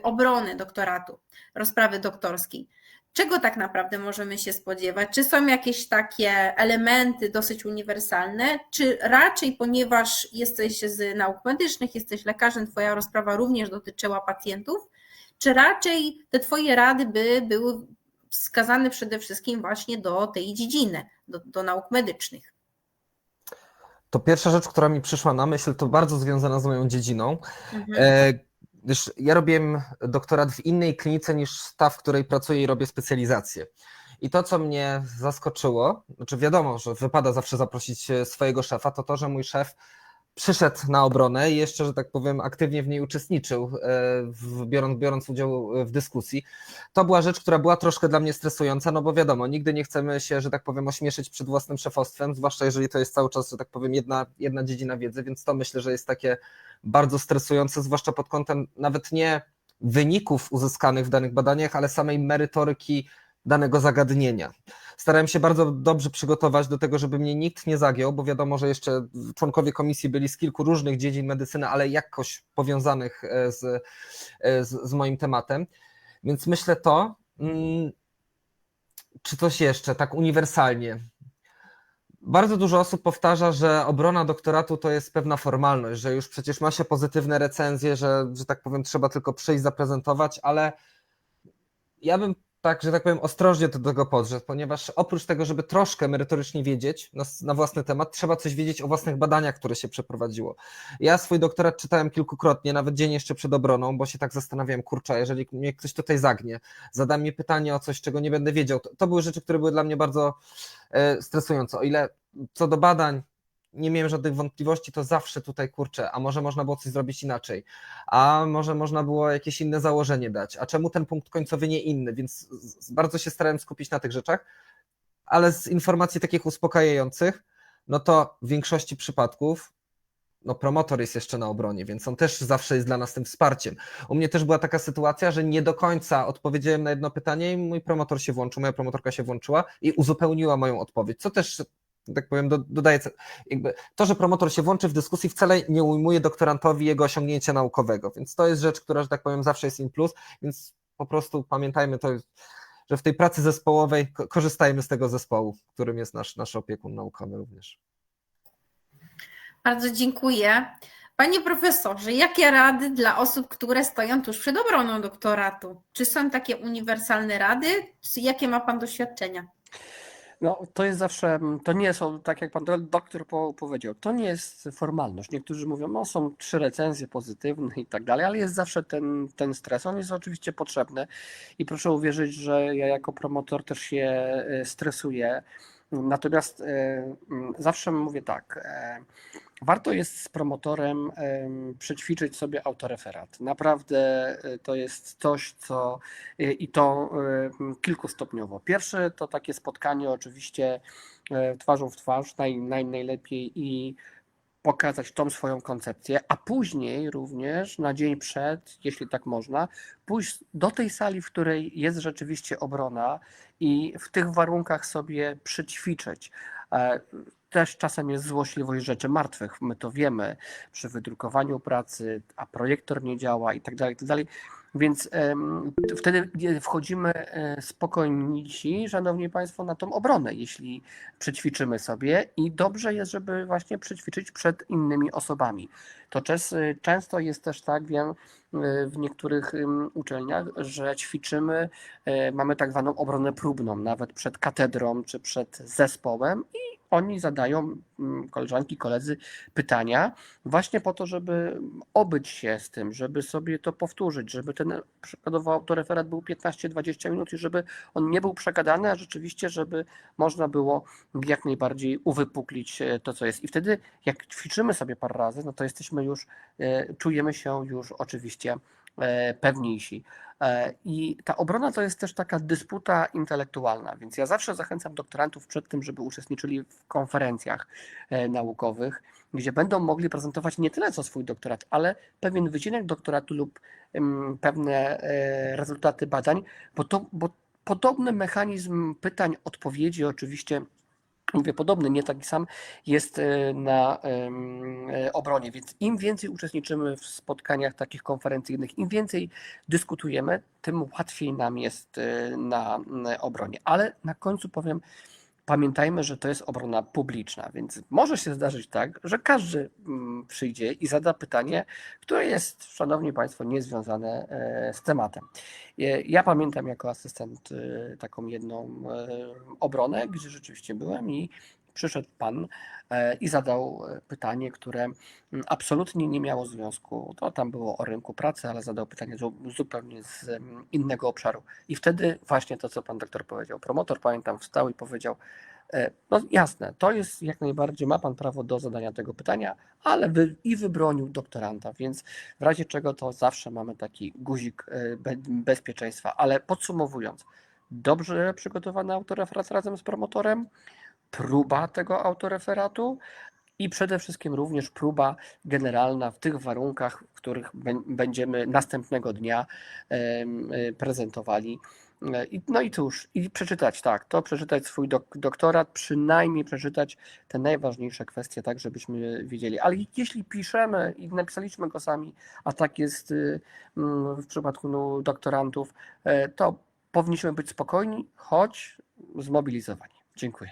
obrony doktoratu, rozprawy doktorskiej. Czego tak naprawdę możemy się spodziewać? Czy są jakieś takie elementy dosyć uniwersalne, czy raczej, ponieważ jesteś z nauk medycznych, jesteś lekarzem, Twoja rozprawa również dotyczyła pacjentów, czy raczej te Twoje rady były wskazane przede wszystkim właśnie do tej dziedziny, do nauk medycznych? To pierwsza rzecz, która mi przyszła na myśl, to bardzo związana z moją dziedziną. Gdyż ja robiłem doktorat w innej klinice niż ta, w której pracuję i robię specjalizację. I to, co mnie zaskoczyło, znaczy wiadomo, że wypada zawsze zaprosić swojego szefa, to to, że mój szef przyszedł na obronę i jeszcze, że tak powiem, aktywnie w niej uczestniczył, biorąc udział w dyskusji. To była rzecz, która była troszkę dla mnie stresująca, no bo wiadomo, nigdy nie chcemy się, że tak powiem, ośmieszyć przed własnym szefostwem, zwłaszcza jeżeli to jest cały czas, że tak powiem, jedna dziedzina wiedzy, więc to myślę, że jest takie bardzo stresujące, zwłaszcza pod kątem nawet nie wyników uzyskanych w danych badaniach, ale samej merytoryki danego zagadnienia. Starałem się bardzo dobrze przygotować do tego, żeby mnie nikt nie zagiął, bo wiadomo, że jeszcze członkowie komisji byli z kilku różnych dziedzin medycyny, ale jakoś powiązanych z moim tematem. Więc myślę to, czy coś jeszcze, tak uniwersalnie. Bardzo dużo osób powtarza, że obrona doktoratu to jest pewna formalność, że już przecież ma się pozytywne recenzje, że tak powiem trzeba tylko przyjść, zaprezentować, ale ja bym tak, że tak powiem, ostrożnie do tego podszedł, ponieważ oprócz tego, żeby troszkę merytorycznie wiedzieć na własny temat, trzeba coś wiedzieć o własnych badaniach, które się przeprowadziło. Ja swój doktorat czytałem kilkukrotnie, nawet dzień jeszcze przed obroną, bo się tak zastanawiałem, kurczę, jeżeli mnie ktoś tutaj zagnie, zada mi pytanie o coś, czego nie będę wiedział, to były rzeczy, które były dla mnie bardzo stresujące. O ile co do badań nie miałem żadnych wątpliwości, to zawsze tutaj, kurczę, a może można było coś zrobić inaczej, a może można było jakieś inne założenie dać, a czemu ten punkt końcowy nie inny, więc bardzo się starałem skupić na tych rzeczach, ale z informacji takich uspokajających, no to w większości przypadków promotor jest jeszcze na obronie, więc on też zawsze jest dla nas tym wsparciem. U mnie też była taka sytuacja, że nie do końca odpowiedziałem na jedno pytanie i mój promotor się włączył, moja promotorka się włączyła i uzupełniła moją odpowiedź, co też, tak powiem, dodaje, jakby to, że promotor się włączy w dyskusji, wcale nie ujmuje doktorantowi jego osiągnięcia naukowego, więc to jest rzecz, która, że tak powiem, zawsze jest in plus, więc po prostu pamiętajmy to, że w tej pracy zespołowej korzystajmy z tego zespołu, którym jest nasz opiekun naukowy również. Bardzo dziękuję. Panie profesorze, jakie rady dla osób, które stoją tuż przed obroną doktoratu? Czy są takie uniwersalne rady? Jakie ma Pan doświadczenia? No, to jest zawsze, to nie są, tak jak pan doktor powiedział, to nie jest formalność. Niektórzy mówią, no są 3 recenzje pozytywne i tak dalej, ale jest zawsze ten stres. On jest oczywiście potrzebny i proszę uwierzyć, że ja jako promotor też się stresuję. Natomiast zawsze mówię tak, warto jest z promotorem przećwiczyć sobie autoreferat. Naprawdę to jest coś, co i to kilkustopniowo. Pierwsze to takie spotkanie oczywiście twarzą w twarz, najlepiej i pokazać tą swoją koncepcję, a później również na dzień przed, jeśli tak można, pójść do tej sali, w której jest rzeczywiście obrona i w tych warunkach sobie przećwiczyć. Też czasem jest złośliwość rzeczy martwych, my to wiemy przy wydrukowaniu pracy, a projektor nie działa i tak dalej. Więc wtedy wchodzimy spokojniejsi, szanowni państwo, na tą obronę, jeśli przećwiczymy sobie i dobrze jest, żeby właśnie przećwiczyć przed innymi osobami. To często jest też tak, wiem, w niektórych uczelniach, że ćwiczymy, mamy tak zwaną obronę próbną, nawet przed katedrą czy przed zespołem i oni zadają, koleżanki, koledzy, pytania właśnie po to, żeby obyć się z tym, żeby sobie to powtórzyć, żeby ten przykładowo autoreferat był 15-20 minut i żeby on nie był przegadany, a rzeczywiście, żeby można było jak najbardziej uwypuklić to, co jest. I wtedy jak ćwiczymy sobie parę razy, no to jesteśmy już, czujemy się już oczywiście pewniejsi. I ta obrona to jest też taka dysputa intelektualna, więc ja zawsze zachęcam doktorantów przed tym, żeby uczestniczyli w konferencjach naukowych, gdzie będą mogli prezentować nie tyle co swój doktorat, ale pewien wycinek doktoratu lub pewne rezultaty badań, bo podobny mechanizm pytań, odpowiedzi oczywiście, mówię podobny, nie taki sam, jest na obronie, więc im więcej uczestniczymy w spotkaniach takich konferencyjnych, im więcej dyskutujemy, tym łatwiej nam jest na obronie. Ale na końcu powiem, pamiętajmy, że to jest obrona publiczna, więc może się zdarzyć tak, że każdy przyjdzie i zada pytanie, które jest, szanowni państwo, niezwiązane z tematem. Ja pamiętam jako asystent taką jedną obronę, gdzie rzeczywiście byłem i przyszedł pan i zadał pytanie, które absolutnie nie miało związku. To tam było o rynku pracy, ale zadał pytanie zupełnie z innego obszaru. I wtedy właśnie to, co pan doktor powiedział. Promotor, pamiętam, wstał i powiedział: no jasne, to jest jak najbardziej, ma pan prawo do zadania tego pytania, ale wybronił doktoranta, więc w razie czego to zawsze mamy taki guzik bezpieczeństwa. Ale podsumowując, dobrze przygotowany autoreferat razem z promotorem, próba tego autoreferatu i przede wszystkim również próba generalna w tych warunkach, w których będziemy następnego dnia prezentowali. No i cóż, i przeczytać, tak, to przeczytać swój doktorat, przynajmniej przeczytać te najważniejsze kwestie, tak żebyśmy wiedzieli. Ale jeśli piszemy i napisaliśmy go sami, a tak jest w przypadku doktorantów, to powinniśmy być spokojni, choć zmobilizowani. Dziękuję.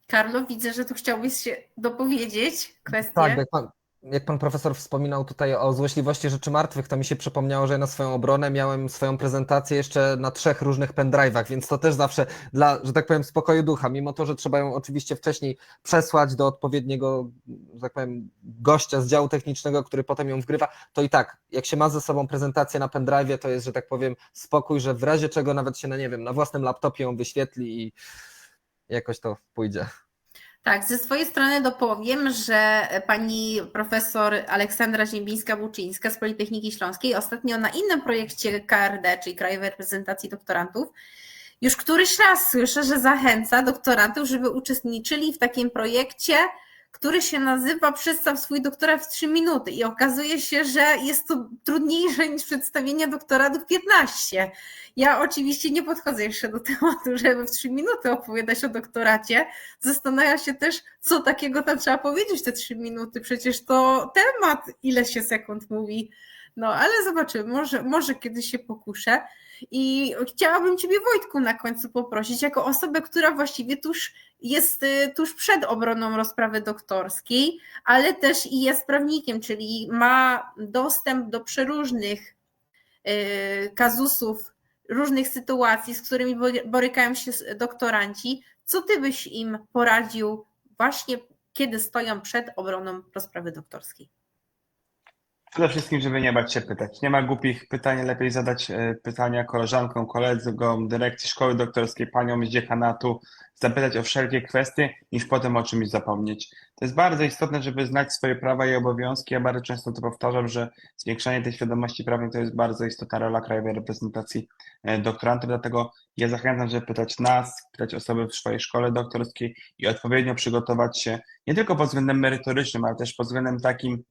Karlo, widzę, że tu chciałbyś się dopowiedzieć kwestię. Tak, jak pan profesor wspominał tutaj o złośliwości rzeczy martwych, to mi się przypomniało, że ja na swoją obronę miałem swoją prezentację jeszcze na 3 różnych pendrive'ach, więc to też zawsze dla, że tak powiem, spokoju ducha, mimo to, że trzeba ją oczywiście wcześniej przesłać do odpowiedniego, że tak powiem, gościa z działu technicznego, który potem ją wgrywa, to i tak, jak się ma ze sobą prezentację na pendrive'ie, to jest, że tak powiem, spokój, że w razie czego nawet się, nie wiem, na własnym laptopie ją wyświetli i jakoś to pójdzie. Tak, ze swojej strony dopowiem, że pani profesor Aleksandra Ziembińska-Buczyńska z Politechniki Śląskiej ostatnio na innym projekcie KRD, czyli Krajowej Reprezentacji Doktorantów, już któryś raz słyszę, że zachęca doktorantów, żeby uczestniczyli w takim projekcie, który się nazywa Przedstaw swój doktorat w 3 minuty i okazuje się, że jest to trudniejsze niż przedstawienie doktoratu w 15. Ja oczywiście nie podchodzę jeszcze do tematu, żeby w 3 minuty opowiadać o doktoracie. Zastanawiam się też, co takiego tam trzeba powiedzieć w te 3 minuty. Przecież to temat, ile się sekund mówi. No ale zobaczymy, może kiedyś się pokuszę. I chciałabym Ciebie, Wojtku, na końcu poprosić, jako osobę, która właściwie jest tuż przed obroną rozprawy doktorskiej, ale też i jest prawnikiem, czyli ma dostęp do przeróżnych kazusów, różnych sytuacji, z którymi borykają się doktoranci. Co Ty byś im poradził właśnie, kiedy stoją przed obroną rozprawy doktorskiej? Przede wszystkim, żeby nie bać się pytać. Nie ma głupich pytań, lepiej zadać pytania koleżankom, koledze,om dyrekcji szkoły doktorskiej, paniom z dziekanatu, zapytać o wszelkie kwestie, niż potem o czymś zapomnieć. To jest bardzo istotne, żeby znać swoje prawa i obowiązki. Ja bardzo często to powtarzam, że zwiększanie tej świadomości prawnej to jest bardzo istotna rola Krajowej Reprezentacji Doktorantów, dlatego ja zachęcam, żeby pytać nas, pytać osoby w swojej szkole doktorskiej i odpowiednio przygotować się nie tylko pod względem merytorycznym, ale też pod względem takim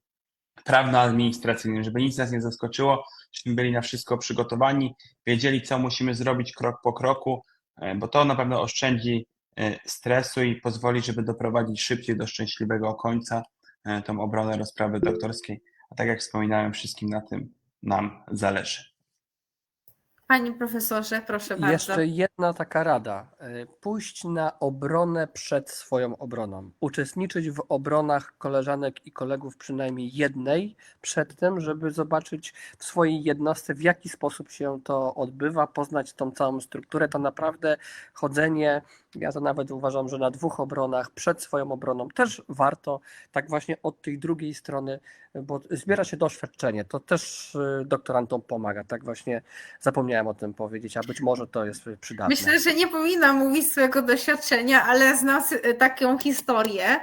prawno-administracyjnym, żeby nic nas nie zaskoczyło, żebyśmy byli na wszystko przygotowani, wiedzieli, co musimy zrobić krok po kroku, bo to na pewno oszczędzi stresu i pozwoli, żeby doprowadzić szybciej do szczęśliwego końca tą obronę rozprawy doktorskiej. A tak jak wspominałem, wszystkim na tym nam zależy. Panie profesorze, proszę bardzo. Jeszcze jedna taka rada. Pójść na obronę przed swoją obroną. Uczestniczyć w obronach koleżanek i kolegów przynajmniej jednej przed tym, żeby zobaczyć w swojej jednostce, w jaki sposób się to odbywa, poznać tą całą strukturę. To naprawdę chodzenie, ja to nawet uważam, że na 2 obronach przed swoją obroną też warto, tak właśnie od tej drugiej strony, bo zbiera się doświadczenie. To też doktorantom pomaga. Tak właśnie zapomniałem o tym powiedzieć, a być może to jest przydatne. Myślę, że nie powinnam mówić swojego doświadczenia, ale znam taką historię,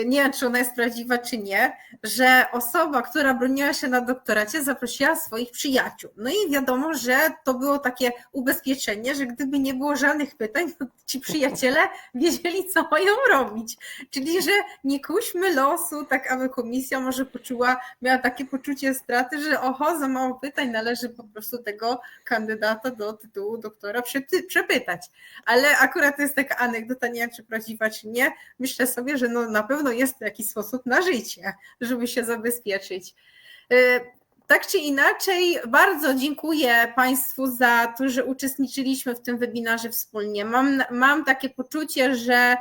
nie wiem, czy ona jest prawdziwa, czy nie, że osoba, która broniła się na doktoracie, zaprosiła swoich przyjaciół. No i wiadomo, że to było takie ubezpieczenie, że gdyby nie było żadnych pytań, to ci przyjaciele wiedzieli, co mają robić. Czyli, że nie kuśmy losu, tak aby komisja może miała takie poczucie straty, że oho, za mało pytań, należy po prostu tego kandydata do tytułu doktora przepytać. Ale akurat to jest taka anegdota, nie wiem, czy prawdziwa, czy nie. Myślę sobie, że no na pewno jest to jakiś sposób na życie, żeby się zabezpieczyć. Tak czy inaczej, bardzo dziękuję Państwu za to, że uczestniczyliśmy w tym webinarze wspólnie. Mam takie poczucie, że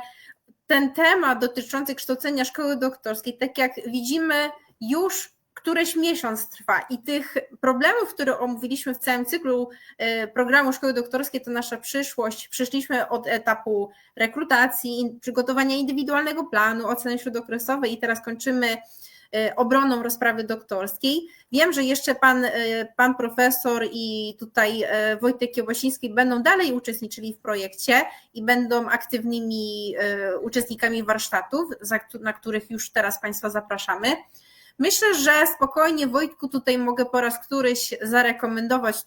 ten temat dotyczący kształcenia szkoły doktorskiej, tak jak widzimy, już któreś miesiąc trwa i tych problemów, które omówiliśmy w całym cyklu programu Szkoły Doktorskie to nasza przyszłość, przeszliśmy od etapu rekrutacji, przygotowania indywidualnego planu, oceny śródokresowej i teraz kończymy obroną rozprawy doktorskiej. Wiem, że jeszcze pan profesor i tutaj Wojtek Kiełbasiński będą dalej uczestniczyli w projekcie i będą aktywnymi uczestnikami warsztatów, na których już teraz Państwa zapraszamy. Myślę, że spokojnie, Wojtku, tutaj mogę po raz któryś zarekomendować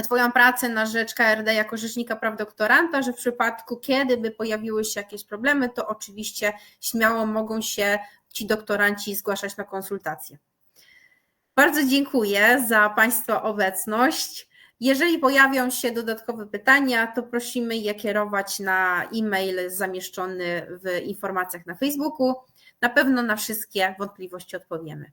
Twoją pracę na rzecz KRD jako rzecznika praw doktoranta, że w przypadku, kiedy by pojawiły się jakieś problemy, to oczywiście śmiało mogą się ci doktoranci zgłaszać na konsultacje. Bardzo dziękuję za Państwa obecność. Jeżeli pojawią się dodatkowe pytania, to prosimy je kierować na e-mail zamieszczony w informacjach na Facebooku. Na pewno na wszystkie wątpliwości odpowiemy.